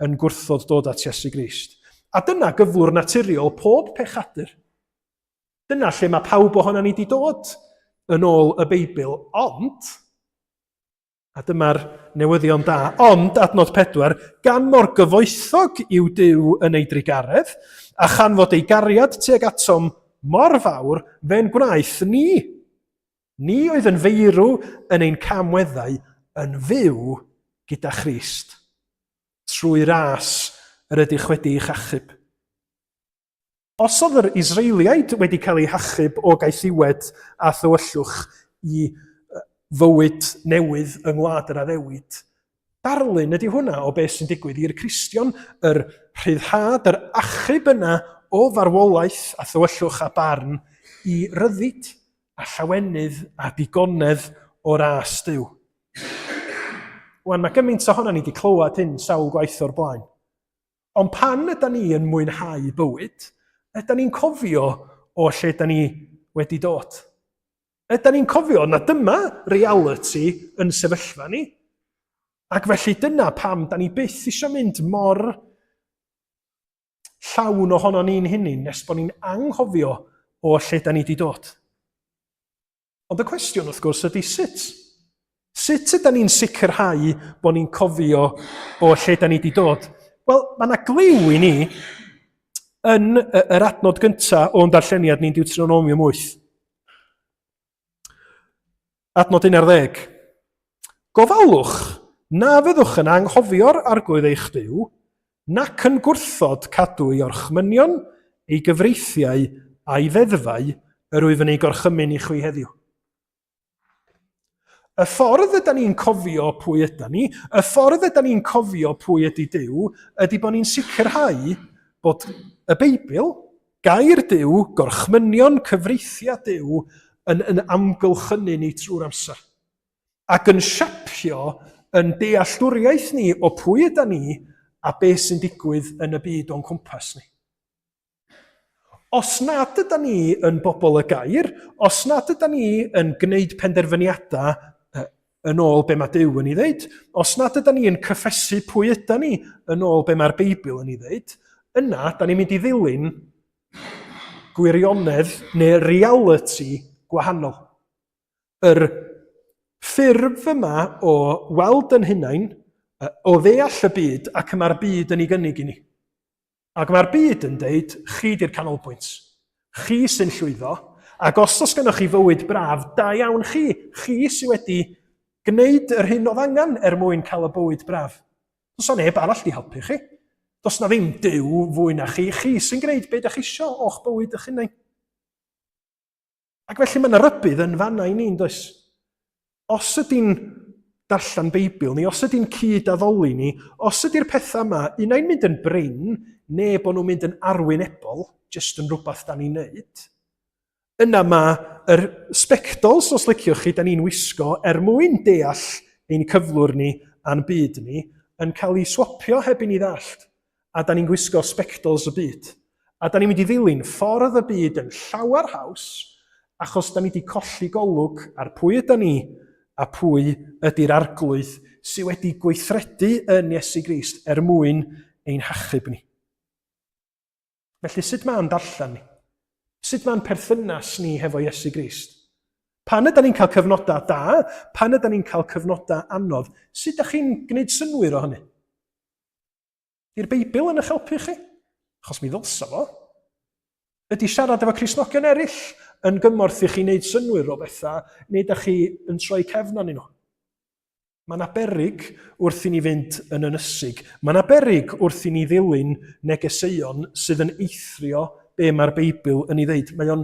yn gwrthod dod at Iesu Grist. A dyna gyflwr naturiol pob pechadur. Dyna lle mae pawb ohono ni wedi dod yn ôl y Beibl, ond, a dyma'r newyddion da, ond, adnod 4, gan mor gyfoethog yw Duw yn ei drigaredd, a chan fod ei gariad tuag atom mor fawr, fe'n gwnaeth ni. Ni oedd yn feirw yn ein camweddau yn fyw gyda Christ, trwy ras yr ydych wedi eich achub. Os oedd yr Israeliaid wedi cael eu hachub o gaethiwed a thywyllwch i fywyd newydd yng Ngwlad yr Addewid, darlun ydy hwnna o beth sy'n digwydd i'r Cristion, yr rhyddhad, yr achub yna o farwolaeth a thywyllwch a barn i ryddid a llawenydd a digonedd o ras Duw. Wan, mae gymaint ohono ni wedi clywed hyn sawl gwaith o'r blaen. Ond pan ydyn ni yn mwynhau bywyd, ydyn ni'n cofio o lle ydyn ni wedi dod. Ydyn ni'n cofio na dyma reality yn sefyllfa ni. Ac felly dyna pam da ni byth eisiau mynd mor llawn ohono ni'n hunin nes bod ni'n anghofio o lle da ni wedi dod. Ond y cwestiwn wrth gwrs ydy sut? Sut ydyn ni'n sicrhau bod ni'n cofio o lle da ni wedi dod? Wel, mae yna gliw i ni yn yr adnod gyntaf o'n darlleniad ni'n Deuteronomium 8. Adnod 11. Gofalwch na fyddwch yn anghofio'r arglwydd eich Duw, nac yn gwrthod cadw ei orchmynion, ei gyfreithiau a'i ddeddfau yr wyf yn ei gorchymyn i chwi heddiw. Y ffordd ydyn ni'n cofio pwy ydyn ni, y ffordd ydyn ni'n cofio pwy ydy Duw, ydy bod ni'n sicrhau bod y Beibl, gair Duw, gorchmynion, cyfreithiau Duw yn amgylchynu ni trwy'r amser. Ac yn siapio yn dealltwriaeth ni o pwy ydyn ni a beth sy'n digwydd yn y byd o'n cwmpas ni. Os nad ydyn ni yn bobl y gair, os nad ydyn ni yn gwneud penderfyniadau yn ôl be mae Duw yn ei ddeud, os nad ydyn ni yn cyffesu pwy ydyn ni yn ôl be mae'r Beibl yn ei ddeud, yna, da ni'n mynd i ddilyn gwirionedd neu reality gwahanol. Yr ffurf yma o weld yn hunain, o ddeall y byd ac mae'r byd yn ei gynnig i ni. Ac mae'r byd yn deud, chi di'r canolbwynt. Chi sy'n llwyddo, ac os oes gennych chi fywyd braf, da iawn chi. Chi sy'n wedi gwneud yr hyn oedd angen mwyn cael y bywyd braf. Does na neb arall di helpu chi. Does na ddim Duw fwy na chi. Chi sy'n gwneud beth ydych chi isio o'ch bywyd eich hunain. Ac felly mae yna rybydd yn fanna i ni'n does. Os ydy'n darllen Beibl ni, os ydy'n cyd-addoli ni, os ydy'r pethau yma, unau'n mynd yn brin, neu bod nhw'n mynd yn arwynebol, jyst yn rhywbeth da ni'n neud, yna mae yr spectols, os liciwch chi, da ni'n wisgo mwyn deall ein cyflwr ni a'n byd ni, yn cael ei swapio heb i ni ddallt. A da ni'n gwisgo spectols y byd. A da ni'n mynd i ddilyn ffordd y byd yn llawer haws, achos da ni wedi colli golwg ar pwy yda ni a pwy ydy'r arglwydd sydd wedi gweithredu yn Iesu Grist mwyn ein hachub ni. Felly sut mae'n darllen ni? Sut mae'n perthynas ni hefo Iesu Grist? Pan ydym ni'n cael cyfnodau da? Pan ydym ni'n cael cyfnodau anodd? Sut ydych chi'n gwneud synwyr o hynny? Di'r Beibl yn eich helpu chi? Achos mi ddylsa fo. Ydy siarad efo Cristnogion eraill yn gymorth i chi wneud synwyr o bethau, neu ydych chi yn troi cefn arnyn nhw? Mae yna beryg wrth i ni fynd yn ynysig. Mae yna beryg wrth i ni ddilyn negeseuon sydd yn eithrio be mae'r Beibl yn ei ddeud. Mae o'n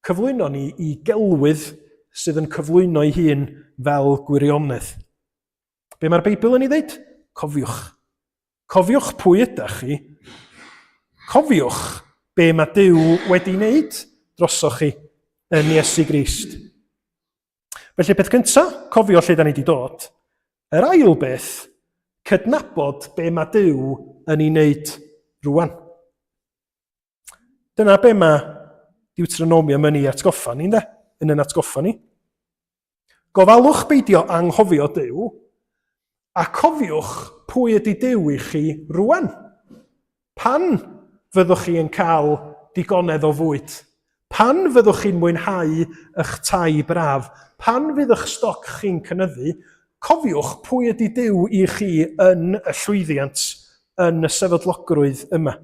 cyflwyno ni i gelwydd sydd yn cyflwyno ei hun fel gwirionedd. Be mae'r Beibl yn ei ddeud? Cofiwch. Cofiwch pwy ydych chi. Cofiwch be mae Duw wedi wneud drosoch chi yn Iesu Grist. Felly peth cyntaf, cofio lle da ni wedi dod. Yr ail beth, cydnabod be mae Duw yn ei wneud rwan. Dyna be mae Deuteronomium yn ei atgoffa ni, yn yn atgoffa ni. Gofalwch beidio anghofio Duw, a cofiwch pwy ydy Duw i chi rwan. Pan fyddwch chi yn cael digonedd o fwyd? Pan fyddwch chi'n mwynhau eich tai braf? Pan fydd eich stoc chi'n cynyddu? Cofiwch pwy ydy Duw i chi yn y llwyddiant, yn y sefydlogrwydd yma.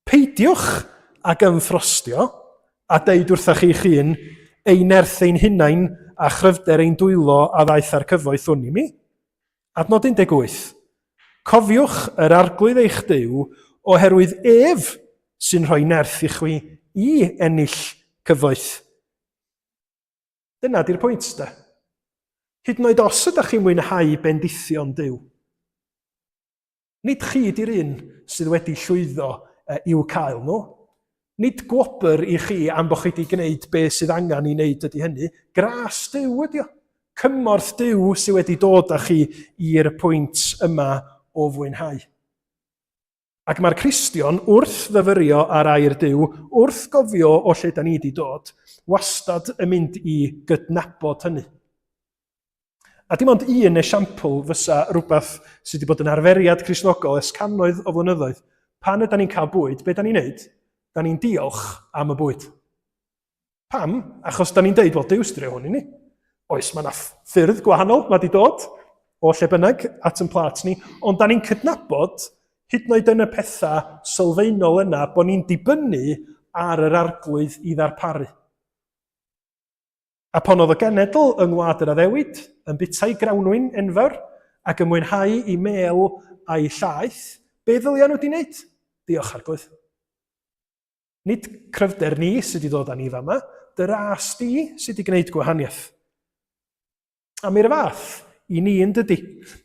Peidiwch ag ymffrostio a deud wrthach chi hun ei nerth ein hunain a chryfder ein dwylo a ddaeth ar cyfoeth hwn i mi. Adnod 18. Cofiwch yr arglwydd eich Duw oherwydd ef sy'n rhoi nerth i chwi i ennill cyfoeth. Dyna di'r pwynt da. Hyd yn oed os ydych chi'n mwynhau bendithion Duw. Nid chi di'r un sydd wedi llwyddo i'w cael nhw. Nid gwobr i chi am bo chi wedi gwneud be sydd angen i wneud ydy hynny. Gras Duw ydy o. Cymorth Duw sydd wedi dod â chi i'r pwynt yma o fwynhau. Ac mae'r Cristion wrth ddyfyrio ar air Duw, wrth gofio o lle da ni wedi dod, wastad yn mynd i gydnabod hynny. A dim ond un esiampl fysa rhywbeth sydd wedi bod yn arferiad Cristnogol ers cannoedd o flynyddoedd. Pan ydym ni'n cael bwyd, be da ni'n neud? Da ni'n diolch am y bwyd. Pam? Achos da ni'n deud, wel, Duw strio hwn i ni. Oes, mae yna ffyrdd gwahanol, mae wedi dod o lle bynnag at yn plat ni, ond da ni'n cydnabod hyd yn oed yn y pethau sylfaenol yna bod ni'n dibynnu ar yr arglwydd i ddarparu. A pan oedd y genedl yng Ngwlad yr Addewid yn bitau grawnwyn enfawr ac yn mwynhau i mel a'i llaeth, be ddylia nhw wedi wneud? Diolch arglwydd. Nid cryfder ni sydd wedi dod â ni fama, dy ras di sydd wedi gwneud gwahaniaeth. A mi'r fath i ni yn dydy.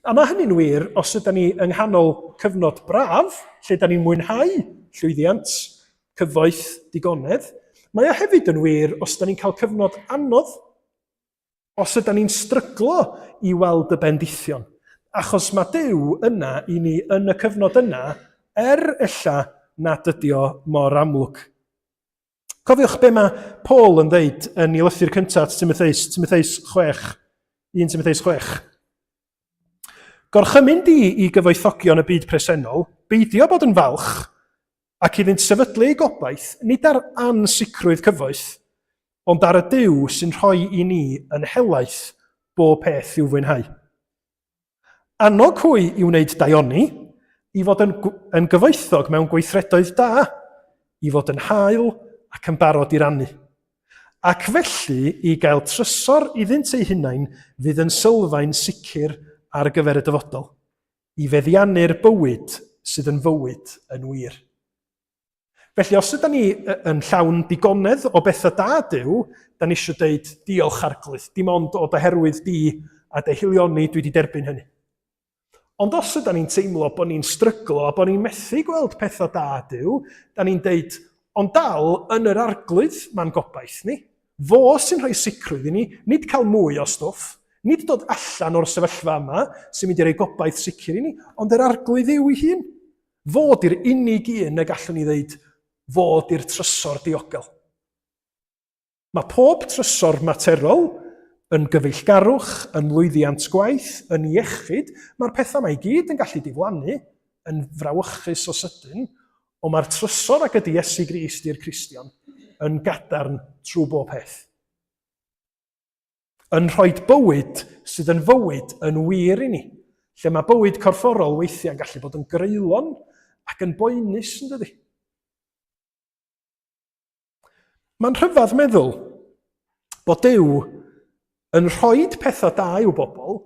A mae hynny'n wir os ydym ni yng nghanol cyfnod braf, lle ydym ni'n mwynhau llwyddiant, cyfoeth, digonedd. Mae o hefyd yn wir os ydym ni'n cael cyfnod anodd, os ydym ni'n stryglo i weld y bendithion. Achos mae Duw yna i ni yn y cyfnod yna, ella nad ydi o mor amlwg. Cofiwch be mae Paul yn ddeud yn ei lythyr cyntaf Timotheus 6. 1 Timotheus 6. Gorchymyn di i gyfoethogion y byd presennol, beidio bod yn falch ac iddynt sefydlu ei gobaith, nid ar ansicrwydd cyfoeth, ond ar y Duw sy'n rhoi i ni yn helaeth bob peth i'w fwynhau. Annog hwy i wneud daioni, i fod yn gyfoethog mewn gweithredoedd da, i fod yn hael ac yn barod i rannu. Ac felly, i gael trysor iddynt ei hunain, fydd yn sylfaen sicr ar gyfer y dyfodol, i feddiannu'r bywyd sydd yn fywyd yn wir. Felly, os ydym ni yn llawn digonedd o bethau da Duw, da ni eisiau dweud diolch arglwydd, dim ond o oherwydd di a dehilioni dwi wedi derbyn hynny. Ond os ydym ni'n teimlo bod ni'n stryglo a bod ni'n methu gweld pethau da Duw, da ni'n dweud, ond dal yn yr arglwydd mae'n gobaith ni. Fo sy'n rhoi sicrwydd i ni, nid cael mwy o stwff, nid dod allan o'r sefyllfa yma sy'n mynd i roi gobaith sicr i ni, ond yr arglwydd yw ei hun. Fo di'r unig un y gallwn ni ddeud, fo di'r trysor diogel. Mae pob trysor materol yn gyfeillgarwch, yn lwyddiant gwaith, yn iechyd, mae'r pethau mae i gyd yn gallu diflannu, yn frawychus o sydyn, ond mae'r trysor ac ydy Iesu Grist i'r Cristion yn gadarn trwy bob peth. Yn rhoi bywyd sydd yn fywyd yn wir i ni, lle mae bywyd corfforol weithiau'n gallu bod yn greulon ac yn boenus yn dydi. Mae'n rhyfedd meddwl bod Duw yn rhoi pethau da i'w bobl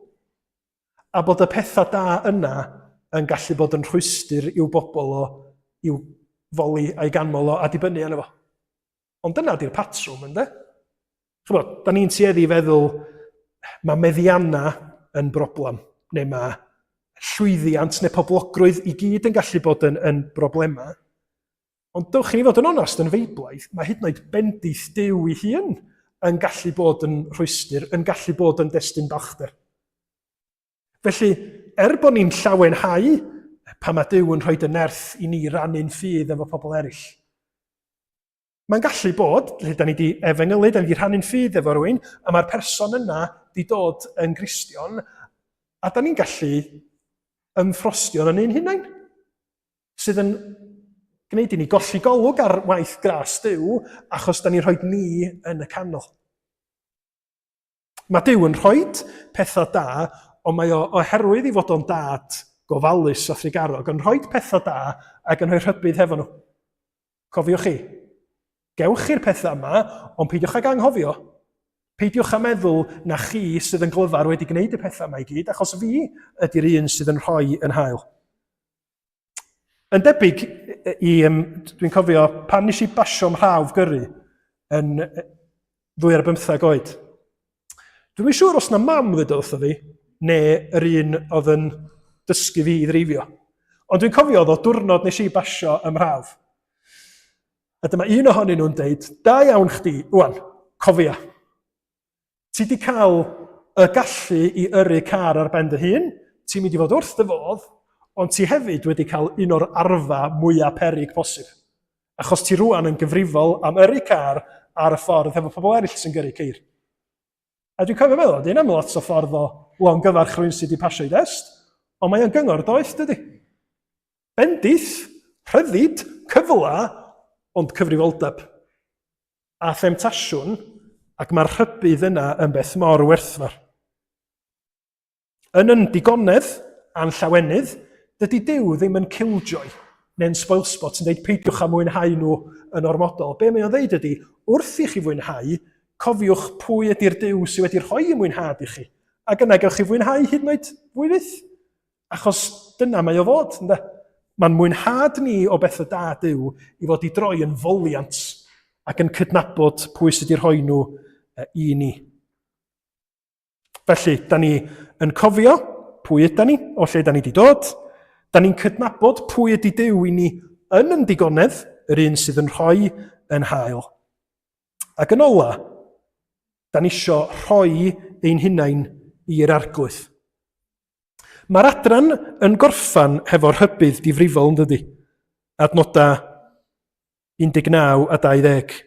a bod y pethau da yna yn gallu bod yn rhwystyr i'w bobl o i'w foli a'i ganmol o a dibynnu arno fo. Ond dyna di'r patrwm, ynddo? Chybod, da ni'n tueddu i feddwl mae meddianna yn broblem, neu mae llwyddiant neu poblogrwydd i gyd yn gallu bod yn broblemau. Ond dewch i ni fod yn onast yn feiblaidd, mae hyd yn oed bendith Duw ei hun yn gallu bod yn rhwystyr, yn gallu bod yn destun balchder. Felly, bod ni'n llawenhau, pan mae Duw yn rhoi y nerth i ni rannu'n ffydd efo pobl eraill. Mae'n gallu bod, lle da ni wedi efengylu, da ni wedi rhannu'n ffydd efo rhywun, a mae'r person yna wedi dod yn Gristion, a da ni'n gallu ymffrostio yn ein hunain, sydd yn gwneud i ni golli golwg ar waith gras Duw, achos da ni'n rhoi ni yn y canol. Mae Duw yn rhoi pethau da, ond mae oherwydd i fod o'n dad gofalus a thrigarog, yn rhoi pethau da ac yn rhoi rhybudd hefo nhw. Cofiwch chi, gewch chi'r pethau yma, ond peidiwch ag anghofio. Peidiwch â meddwl na chi sydd yn glyfar wedi gwneud y pethau yma i gyd, achos fi ydy'r un sydd yn rhoi yn hael. Yn debyg dwi'n cofio pan nes i basio mhrawf gyrru yn 25 oed. Dwi'n siŵr os na mam ddweud wrtho fi, neu yr un oedd yn dysgu fi i ddreifio. Ond dwi'n cofio oedd o diwrnod nes i basio ym mhrawf. A dyma un ohonyn nhw'n deud, da iawn chdi, wan, cofia. Ti wedi cael y gallu i yrru car ar ben dy hun, ti'n mynd i fod wrth dy fodd, ond ti hefyd wedi cael un o'r arfa mwyaf peryg posib. Achos ti rwan yn gyfrifol am yrru car ar y ffordd efo pobl eraill sy'n gyrru ceir. A dwi'n cofio meddwl, dwi'n am lot o ffordd o longyfarch rhywun sydd wedi pasio i dest, ond mae'n gyngor doeth, dydy. Bendith, rhyddid, cyfla, ond cyfrifoldeb. A themtasiwn, ac mae'r rhybudd yna yn beth mor werthfawr. Yn digonedd a'n llawenydd, dydy Duw ddim yn killjoy neu'n spoilspot yn dweud peidiwch a mwynhau nhw yn ormodol. Be mae o'n dweud ydy, wrth i chi fwynhau, cofiwch pwy ydy'r Duw sydd wedi rhoi y mwynhad i chi. Ac yna gewch chi fwynhau hyd yn oed fwy fyth. Achos dyna mae o fod. Mae'n mwynhad ni o bethau da Duw i fod i droi yn foliant ac yn cydnabod pwy sydd wedi rhoi nhw i ni. Felly, da ni yn cofio pwy ydyn ni, o lle da ni wedi dod. Da ni'n cydnabod pwy ydy Duw i ni yn digonedd, yr un sydd yn rhoi yn hael. Ac yn ola, da ni isio rhoi ein hunain i'r arglwydd. Mae'r adran yn gorffan hefo'r rhybudd difrifol yn dydy. Adnodau 19 a 20.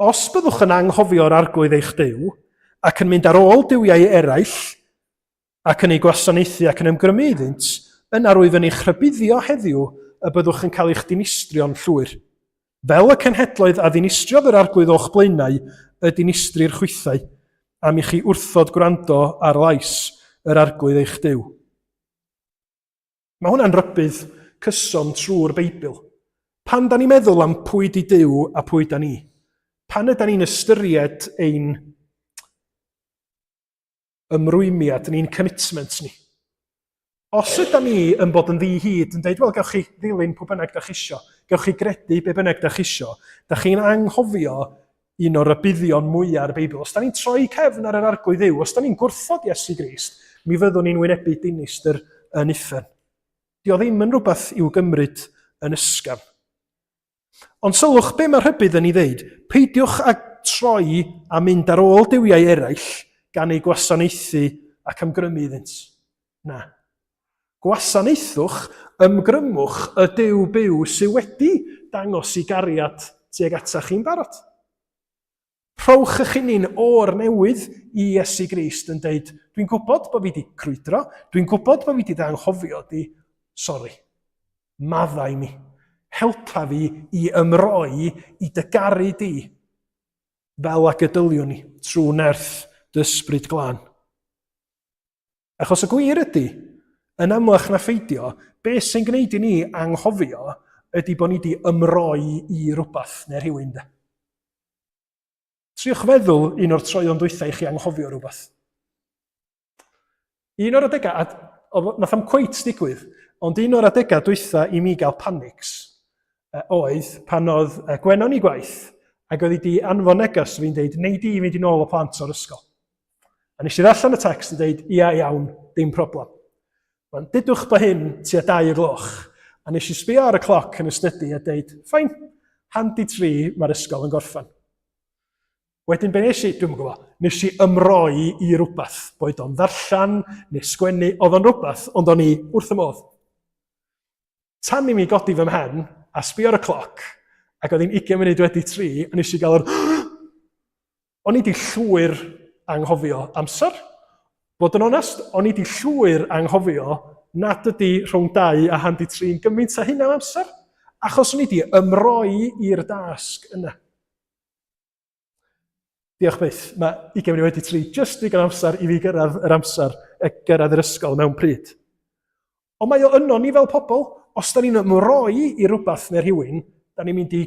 Os byddwch yn anghofio'r arglwydd eich Duw, ac yn mynd ar ôl duwiau eraill, ac yn ei gwasanaethu ac yn ymgrymu iddynt, yna rwyf yn eich rhybuddio heddiw y byddwch yn cael eich dinistrio'n llwyr. Fel y cenhedloedd a ddinistriodd yr arglwydd o'ch blaenau y dinistri'r chwythau, am i chi wrthod gwrando ar lais yr arglwydd eich Duw. Mae hwnna'n rybudd cyson trwy'r Beibl. Pan da ni'n meddwl am pwy di Duw a pwy da ni? pan ydym ni'n ystyried ein ymrwymiad, ni'n commitment ni. Os ydym ni yn bod yn ddi-hyd yn dweud, wel, gewch chi ddilyn pwy bynnag da chi isio, gewch chi gredu be bynnag da chi isio, da chi'n anghofio un o'r rybuddion mwyaf ar y Beibl. Os da ni'n troi cefn ar yr arglwydd Dduw, os da ni'n gwrthod Iesu Grist, mi fyddwn ni'n wynebu dinistr yn uffen. Dio ddim yn rhywbeth i'w gymryd yn ysgafn. Ond sylwch be mae rhybudd yn ei ddeud, peidiwch a troi a mynd ar ôl duwiau eraill gan ei gwasanaethu ac ymgrymu iddynt. Na. Gwasanaethwch, ymgrymwch y Duw byw sydd wedi dangos i gariad tuag atach chi'n barod. Rhowch eich hunain o'r newydd i Iesu Grist yn deud, dwi'n gwybod bod fi wedi crwydro, dwi'n gwybod bod fi wedi anghofio di, sori, maddau mi, helpa fi i ymroi i dygaru di, fel ag y dyliwn ni, trwy nerth dysbryd glân. Achos y gwir ydy, yn amlach na pheidio, beth sy'n gwneud i ni anghofio ydy bod ni wedi ymroi i rhywbeth neu rhywun de. Triwch feddwl un o'r troion dwytha i chi anghofio rhywbeth. Un o'r adegau, nath am cweit digwydd, ond un o'r adegau dwytha i mi gael panics oedd pan oedd Gwenon i gwaith ac oedd hi wedi anfon neges fi'n deud, neu di fynd i nôl o plant o'r ysgol. A nes i ddallan y text yn deud, ia iawn, dim problem. Mae'n dydwch bo hyn tua 2:00, a nes i sbio ar y cloc yn y stydi a deud, ffain, 3:30 mae'r ysgol yn gorffan. Wedyn be nes i, dwi'n gwybod, nes i ymroi i rhywbeth, boed o'n ddarllan neu sgwennu, oedd o'n rhywbeth, ond o'n i wrth y modd. Tan i mi godi fy mhen, a sbio ar y cloc, ac oedd hi'n 20 munud wedi 3, a nes i gael yr... O'n i di llwyr anghofio amser. Bod yn onest, o'n i di llwyr anghofio nad ydy rhwng 2 a 3 gymaint a hynna amser, achos o'n i di ymroi i'r dasg yna. Diolch byth, mae 20 munud wedi 3 just digon amser i fi gyrraedd yr amser, gyrraedd yr ysgol mewn pryd. Ond mae o yno ni fel pobl, os da ni'n ymroi i rhywbeth neu rhywun, da ni'n mynd i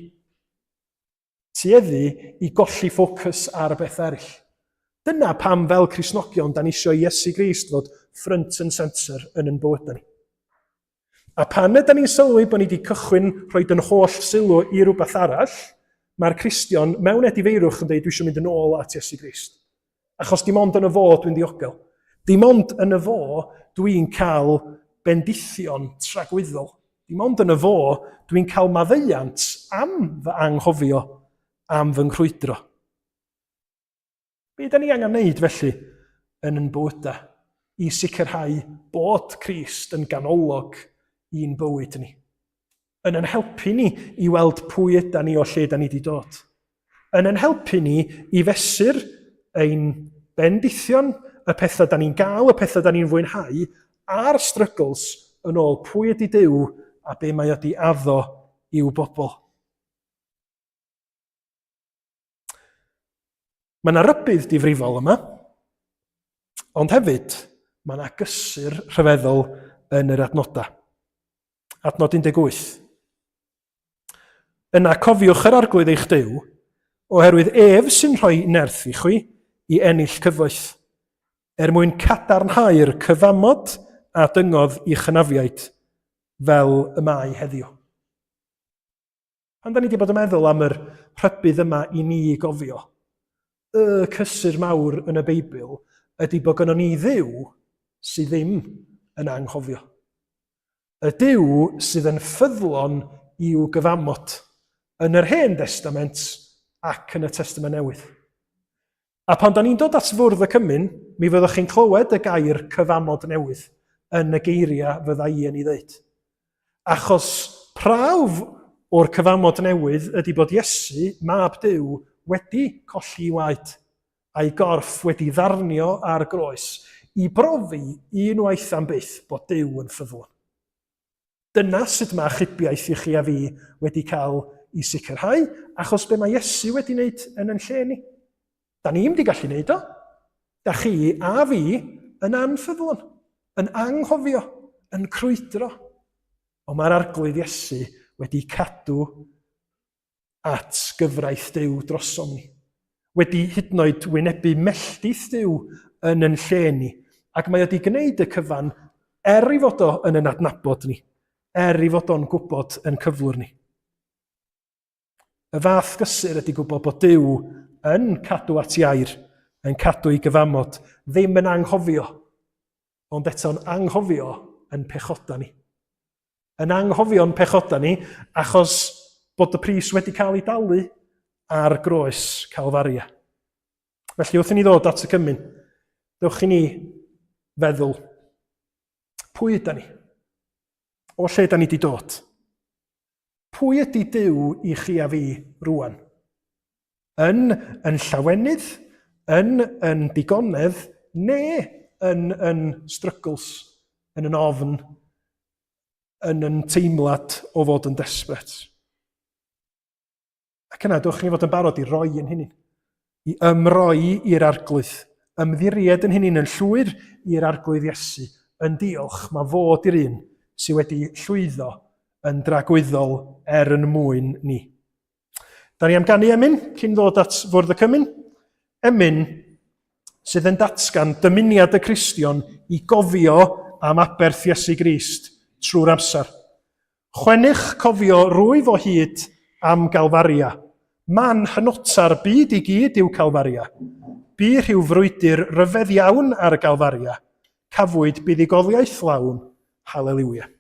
tueddu i golli ffocws ar y beth eraill. Dyna pam fel Cristnogion da ni eisiau Iesu Grist fod front and centre yn ein bywyd ni. A pan ydyn ni'n sylwi bod ni wedi cychwyn rhoi yn holl sylw i rhywbeth arall, mae'r Cristion mewn edifeirwch yn dweud dwi eisiau mynd yn ôl at Iesu Grist. Achos dim ond yn y fo dwi'n ddiogel. Dim ond yn y fo dwi'n cael bendithion tragwyddol. Dim ond yn y fo dwi'n cael maddeuant am fy anghofio am fy nghrwydro. Be da ni angen wneud felly yn ein bywydau i sicrhau bod Crist yn ganolog i'n bywyd ni? Yn ein helpu ni i weld pwy ydyn ni o lle da ni wedi dod. Yn ein helpu ni i fesur ein bendithion, y pethau da ni'n gael, y pethau da ni'n fwynhau, a'r struggles yn ôl pwy ydy Duw a be mae wedi addo i'w bobl. Mae yna rybudd difrifol yma, ond hefyd mae yna gysur rhyfeddol yn yr adnodau. Adnod 18. Yna cofiwch yr arglwydd eich Duw, oherwydd ef sy'n rhoi nerth i chi i ennill cyfoeth, mwyn cadarnhau'r cyfamod a dyngodd i chynafiaid fel y mae heddiw. Pan da ni wedi bod yn meddwl am yr rhybudd yma i ni gofio, y cysur mawr yn y Beibl ydy bod gynnon ni Dduw sydd ddim yn anghofio. Y Duw sydd yn ffyddlon i'w gyfamod yn yr Hen Testament ac yn y Testament Newydd. A pan da ni'n dod at fwrdd y cymyn, mi fyddwch chi'n clywed y gair cyfamod newydd yn y geiriau fydda i yn ei ddeud. Achos prawf o'r cyfamod newydd ydy bod Iesu, mab Duw, wedi colli i waed a'i gorff wedi ddarnio ar groes i brofi unwaith am byth bod Duw yn ffyddlon. Dyna sut mae achubiaeth i chi a fi wedi cael i sicrhau, achos be mae Iesu wedi wneud yn ein lle ni. Da ni'n wedi gallu wneud o. Da chi a fi yn anffyddlon, yn anghofio, yn crwydro. Ond mae'r arglwydd Iesu wedi cadw at gyfraith Duw drosom ni. Wedi hyd yn oed wynebu melltith Duw yn yn lle ni, ac mae wedi gwneud y cyfan i fod o yn yn adnabod ni, i fod o'n gwybod yn cyflwr ni. Y fath gysur ydy gwybod bod Duw yn cadw at iair, yn cadw i gyfamod, ddim yn anghofio, ond eto'n anghofio yn pechoda ni. Yn anghofio'n pechoda ni achos bod y pris wedi cael ei dalu ar groes Calfaria. Felly wrth i ni ddod at y cymyn, dewch i ni feddwl, pwy ydyn ni? O lle ydyn ni wedi dod? Pwy ydy Duw i chi a fi rwan? Yn llawenydd, yn digonedd, neu yn strygls, yn ofn, yn teimlad o fod yn desperate? Ac yna, dewch i ni fod yn barod i roi yn hynny, i ymroi i'r arglwydd, ymddiried yn hynny yn llwyr i'r arglwydd Iesu, yn diolch mae fod i'r un sydd wedi llwyddo yn dragwyddol yn mwyn ni. Da ni am ganu emyn cyn ddod at fwrdd y cymyn. Emyn sydd yn datgan dymuniad y Cristion i gofio am aberth Iesu Grist trwy'r amser. Chwennych cofio rwyf o hyd am Galfaria. Man hynota'r byd i gyd yw Calfaria. Bu rhyw frwydr ryfedd iawn ar Galfaria. Cafwyd buddigoliaeth lawn. Hallelujah.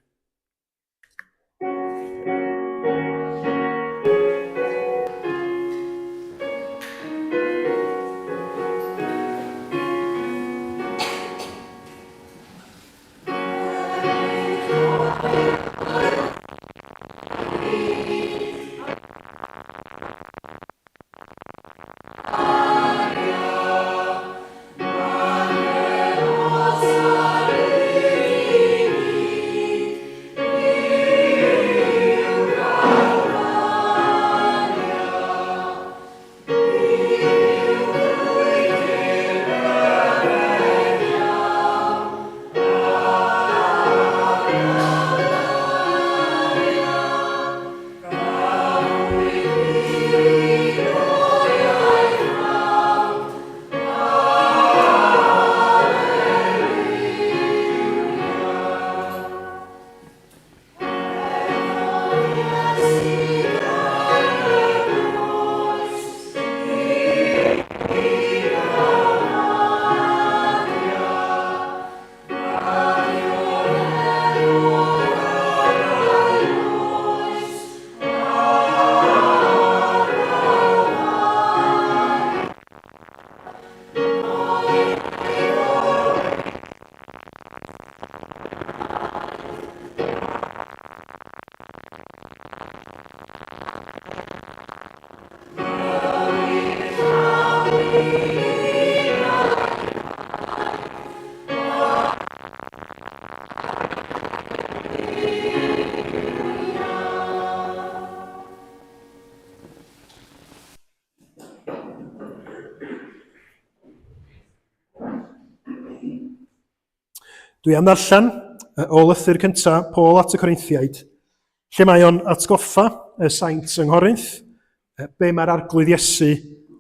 Dwi am ddarllen o lythyr cyntaf Paul at y Corinthiaid, lle mae o'n atgoffa y saints yng Nghorinth, be mae'r arglwydd Iesu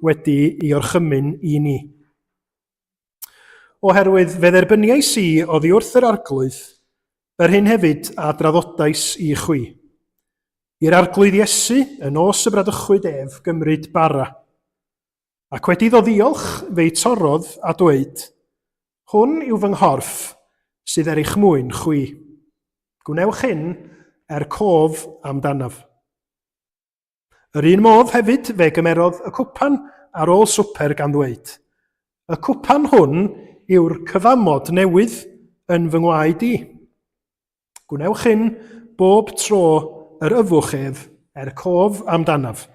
wedi ei orchymyn i ni. Oherwydd fe dderbyniais i oddi wrth yr arglwydd, yr hyn hefyd a draddodais i chwi. I'r arglwydd Iesu yn os y bradychwyd ef gymryd bara. Ac wedi ddodiolch fe'i torodd a dweud, hwn yw fy nghorff sydd eich mwyn chwi. Gwnewch hyn cof amdanaf. Yr un modd hefyd fe gymerodd y cwpan ar ôl swper gan ddweud, y cwpan hwn yw'r cyfamod newydd yn fy ngwaed i. Gwnewch hyn bob tro yr yfwch ef cof amdanaf.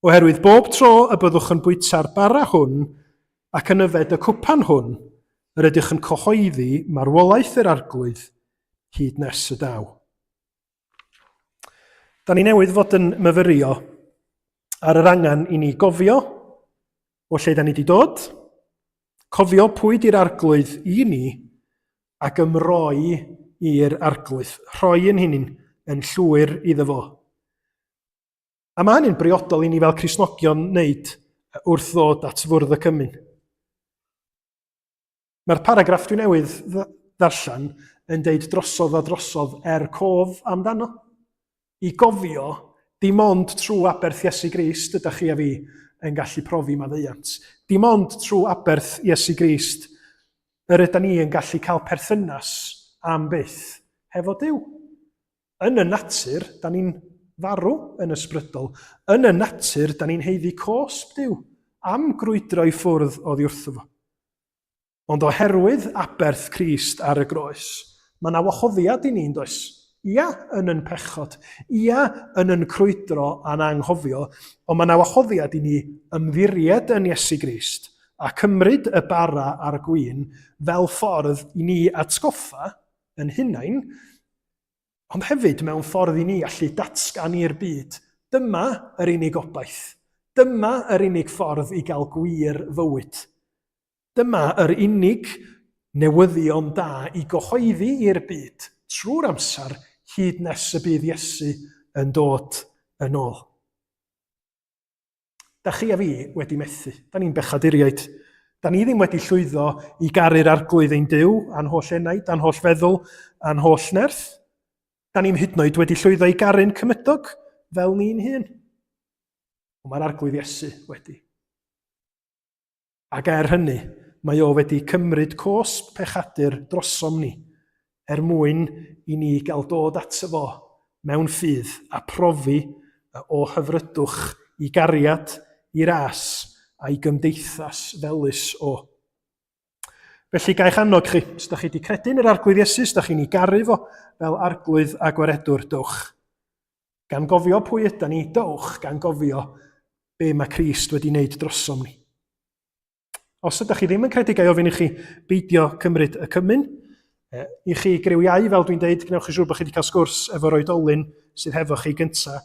Oherwydd bob tro y byddwch yn bwyta'r bara hwn ac yn yfed y cwpan hwn, yr ydych yn cyhoeddi marwolaeth yr arglwydd hyd nes y daw. Da ni newydd fod yn myfyrio ar yr angen i ni gofio o lle da ni wedi dod, cofio pwy di'r arglwydd i ni, ac ymroi i'r arglwydd, rhoi yn hynny yn llwyr iddo fo. A mae hynny'n briodol i ni fel Cristnogion wneud wrth ddod at fwrdd y cymyn. Mae'r paragraff dwi newydd ddarllen yn deud drosodd a drosodd cof amdano. I gofio, dim ond trwy aberth Iesu Grist ydych chi a fi yn gallu profi maddeuant. Dim ond trwy aberth Iesu Grist yr ydym ni yn gallu cael perthynas am byth hefo Duw. Yn y natur, da ni'n farw yn ysbrydol. Yn y natur, da ni'n heiddi cosb Duw am grwydro i ffwrdd oddi wrtho fo. Ond oherwydd aberth Crist ar y groes, mae yna wahoddiad i ni'n does. Ia, yn yn pechod. Ia, yn yn crwydro a'n anghofio. Ond mae yna wahoddiad i ni ymddiried yn Iesu Grist a cymryd y bara a'r gwyn fel ffordd i ni atgoffa yn hunain, ond hefyd mewn ffordd i ni allu datgan i'r byd. Dyma yr unig obaith. Dyma yr unig ffordd i gael gwir fywyd. Dyma yr unig newyddion da i gyhoeddi i'r byd trwy'r amser hyd nes y bydd Iesu yn dod yn ôl. Da chi a fi wedi methu. Da ni'n bechaduriaid. Da ni ddim wedi llwyddo i garu'r arglwydd ein Duw a'n holl enaid, a'n holl feddwl, a'n holl nerth. Da ni'n hyd yn oed wedi llwyddo i garu'n cymydog fel ni'n hun. Ond mae'r arglwydd Iesu wedi. Ac hynny, mae o wedi cymryd cosb pechadur drosom ni mwyn i ni gael dod ato fo mewn ffydd a profi o hyfrydwch i gariad, i ras a'i gymdeithas felys o. Felly gaich annog chi, os da chi wedi credu'n yr arglwydd Iesu, os da chi'n ei garu fo fel arglwydd a gwaredwr, dowch. Gan gofio pwy ydyn ni, dowch, gan gofio be mae Crist wedi wneud drosom ni. Os ydych chi ddim yn credu, gai ofyn i chi beidio cymryd y cymyn, i chi griwiau, fel dwi'n deud, gnewch chi siŵr bod chi wedi cael sgwrs efo'r oedolyn sydd hefo chi gyntaf.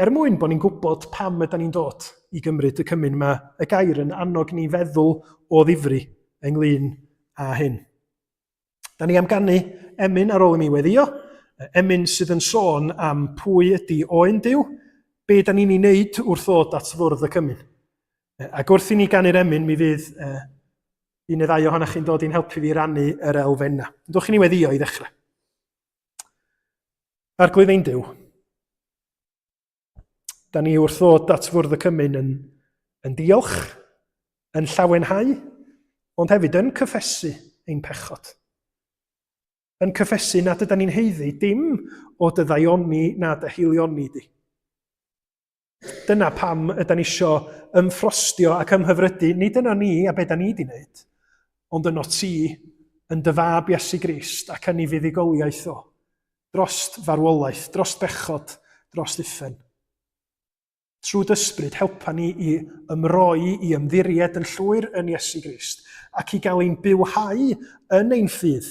Mwyn bod ni'n gwybod pam ydyn ni'n dod i gymryd y cymyn, mae y gair yn annog ni feddwl o ddifri ynglyn â hyn. Da ni am ganu emyn ar ôl i mi weddio, emyn sydd yn sôn am pwy ydy oen Duw, be da ni'n ei wneud wrth ddod at fwrdd y cymyn. Ac wrth i ni ganu'r emyn, mi fydd un neu ddau ohonoch chi'n dod i'n helpu fi rannu yr elfenna. Dwch i ni weddio i ddechrau. Arglwydd ein Duw. Da ni wrth ddod at fwrdd y cymyn yn diolch, yn llawenhau, ond hefyd yn cyffesu ein pechod. Yn cyffesu nad ydyn ni'n heiddi dim o dy ddaioni na dy heilioni di. Dyna pam ydyn ni isio ymffrostio ac ymhyfrydu, nid yna ni a be da ni di wneud, ond yno ti yn dy fab Iesu Grist ac yn ei fuddugoliaeth o, drost farwolaeth, drost bechod, drost uffen. Trwy dysbryd helpa ni i ymroi, i ymddiried yn llwyr yn Iesu Grist ac i gael ein bywhau yn ein ffydd,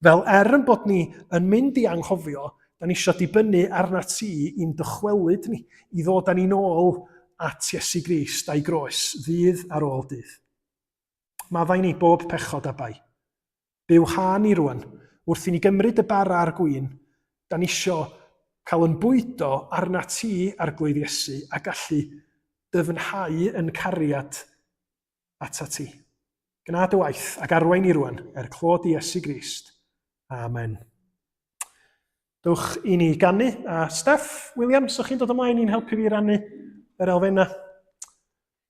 fel yn bod ni yn mynd i anghofio, da ni eisiau dibynnu arna ti i'n dychwelyd ni, i ddod â ni nôl at Iesu Grist a'i groes, ddydd ar ôl dydd. Maddau ni bob pechod a bai. Bywha ni rwan, wrth i ni gymryd y bara a'r gwyn, da ni eisiau cael yn bwydo arna ti arglwydd Iesu a gallu dyfnhau yn cariad ata ti. Gna dy waith ac arwain ni rwan clod i Iesu Grist. Amen. Dwch i ni ganu, a Steff, William, so chi'n dod ymlaen i'n helpu fi rannu yr elfenna.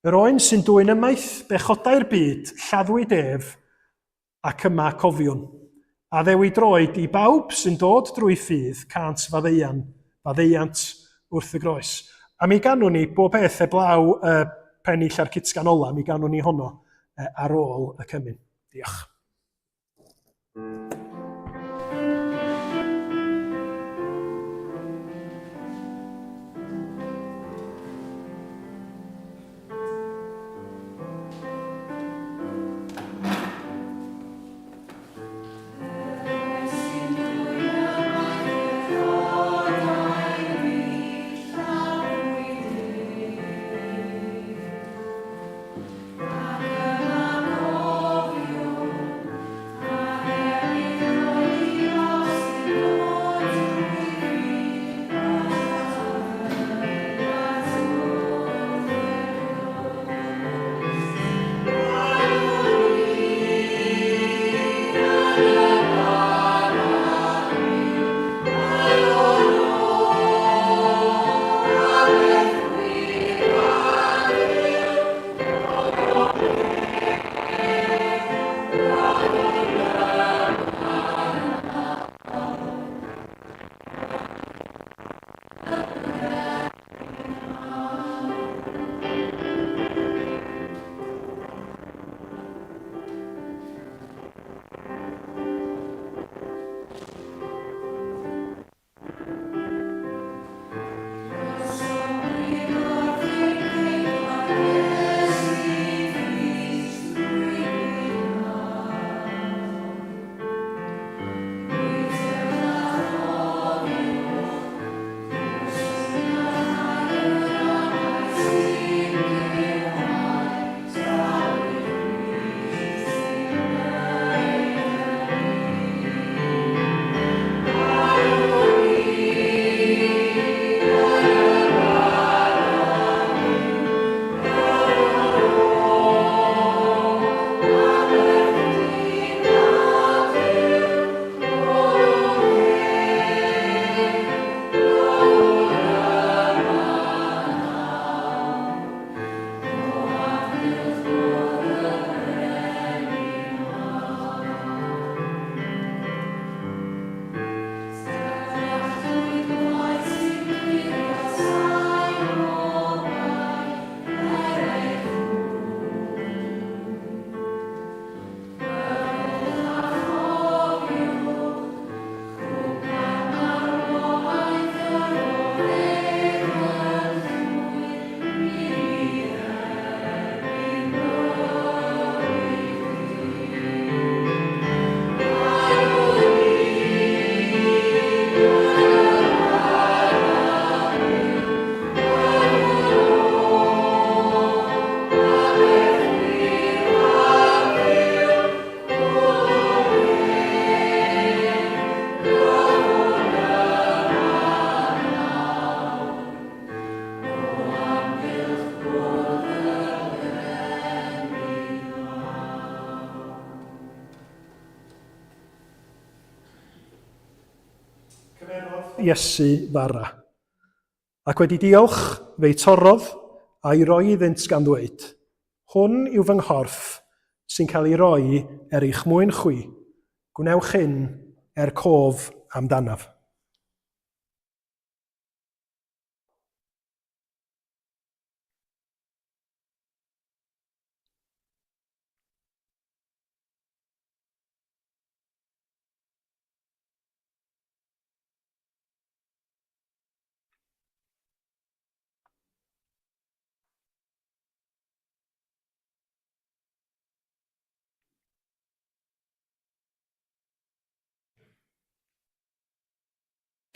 Yr oen sy'n dwyn ymaith, bechodau'r byd, lladdwyd ef, ac yma cofiwn. A ddewi droed i bawb sy'n dod drwy ffydd cant faddeuant wrth y groes. A mi ganwn ni bob beth eblaw pennill a'r cytsgan ola, mi ganwn ni honno ar ôl y cymyn. Diolch. Iesu fara. Ac wedi diolch, fe'i torodd a'i roi iddynt gan ddweud, hwn yw fy nghorff sy'n cael ei roi eich mwyn chwi. Gwnewch hyn cof amdanaf.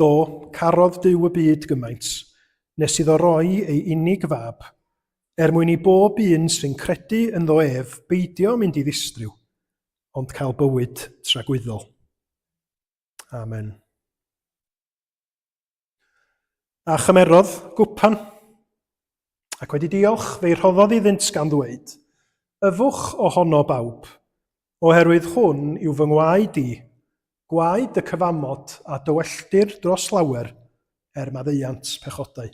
Do, carodd Duw y byd gymaint, nes iddo roi ei unig fab, mwyn i bob un sy'n credu ynddo ef beidio mynd i ddistryw, ond cael bywyd tragwyddol. Amen. A chymerodd gwpan, ac wedi diolch fe'i rhoddodd iddynt gan ddweud, yfwch ohono bawb, oherwydd hwn yw fy ngwaed i, gwaed y cyfamod a dywelltir dros lawer maddeuant pechodau.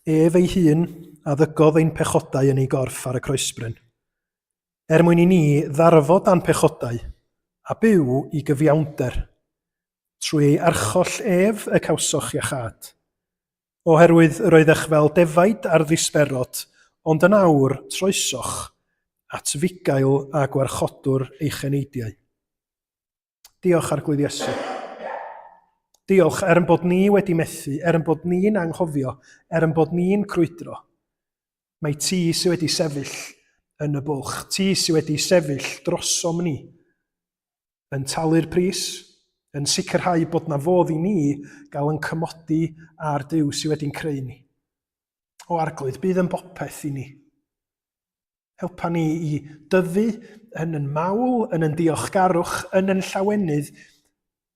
Ef ei hun a ddygodd ein pechodau yn ei gorff ar y croesbryn, mwyn i ni ddarfod a'n pechodau a byw i gyfiawnder, trwy ei archoll ef y cawsoch iachad, oherwydd yr oeddech fel defaid ar ddisberod, ond yn awr troesoch at fugail a gwarchodwr eich eneidiau. Diolch Arglwydd Iesu. Diolch bod ni wedi methu, bod ni'n anghofio, bod ni'n crwydro. Mae ti sydd wedi sefyll yn y bwlch, ti sydd wedi sefyll drosom ni, yn talu'r pris, yn sicrhau bod na fodd i ni gael yn cymodi ar Duw sydd wedi'n creu ni. O Arglwydd, bydd yn bopeth i ni. Helpa ni i dyfu yn mawl, yn diolchgarwch, yn llawenydd,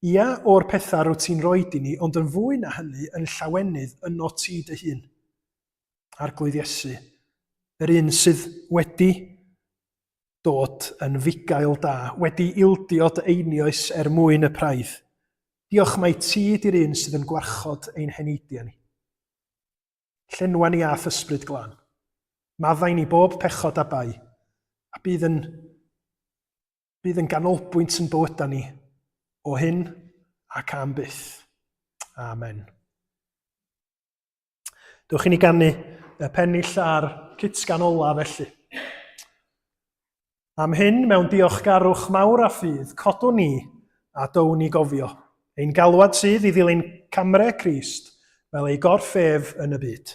ia o'r pethau rwy ti'n roed i ni, ond yn fwy na hynny yn llawenydd yno ti dy hun. Arglwydd Iesu, yr un sydd wedi dod yn fugail da, wedi ildio dy einioes mwyn y praidd. Diolch mai ti di'r un sydd yn gwarchod ein heneidiau ni. Llenwa ni ath ysbryd glân. Maddau ni bob pechod a bai, a bydd yn ganolbwynt yn bywyda ni, o hyn ac am byth. Amen. Dewch i ni ganu y pennill ar citsgan ola felly. Am hyn, mewn diolchgarwch mawr a ffydd, codwn ni a down ni gofio, ein galwad sydd i ddilyn camre Crist fel ei gorff ef yn y byd.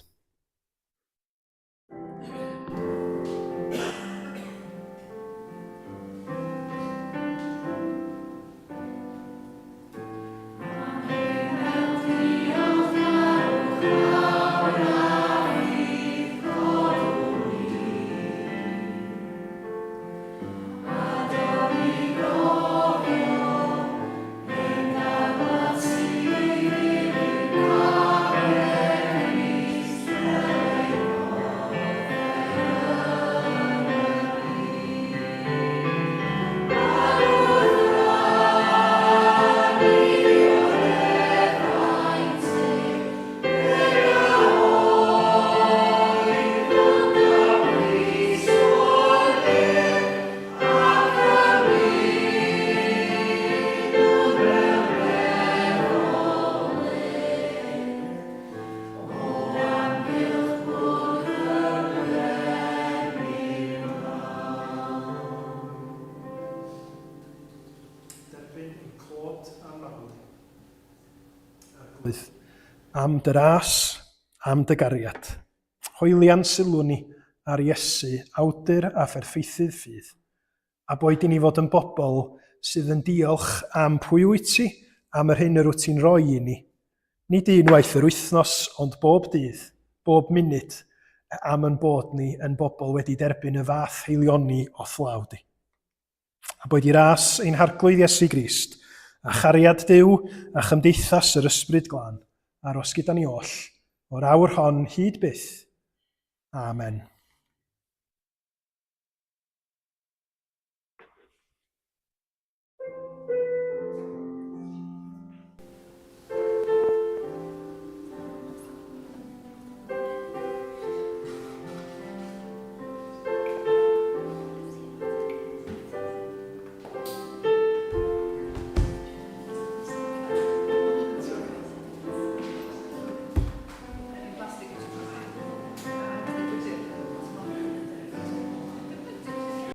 Am dy ras, am dy gariad. Hoelian sylw ni ar Iesu, awdur a pherffeithydd ffydd, a boed i ni fod yn bobl sydd yn diolch am pwy wyt ti, am yr hyn yr wyt ti'n rhoi i ni. Nid unwaith yr wythnos, ond bob dydd, bob munud, am yn bod ni yn bobl wedi derbyn y fath heilioni o thlawd i. A boed i ras ein harglwydd Iesu Grist, a chariad Duw a chymdeithas yr Ysbryd Glân, aros gyda ni oll, o'r awr hon hyd byth. Amen.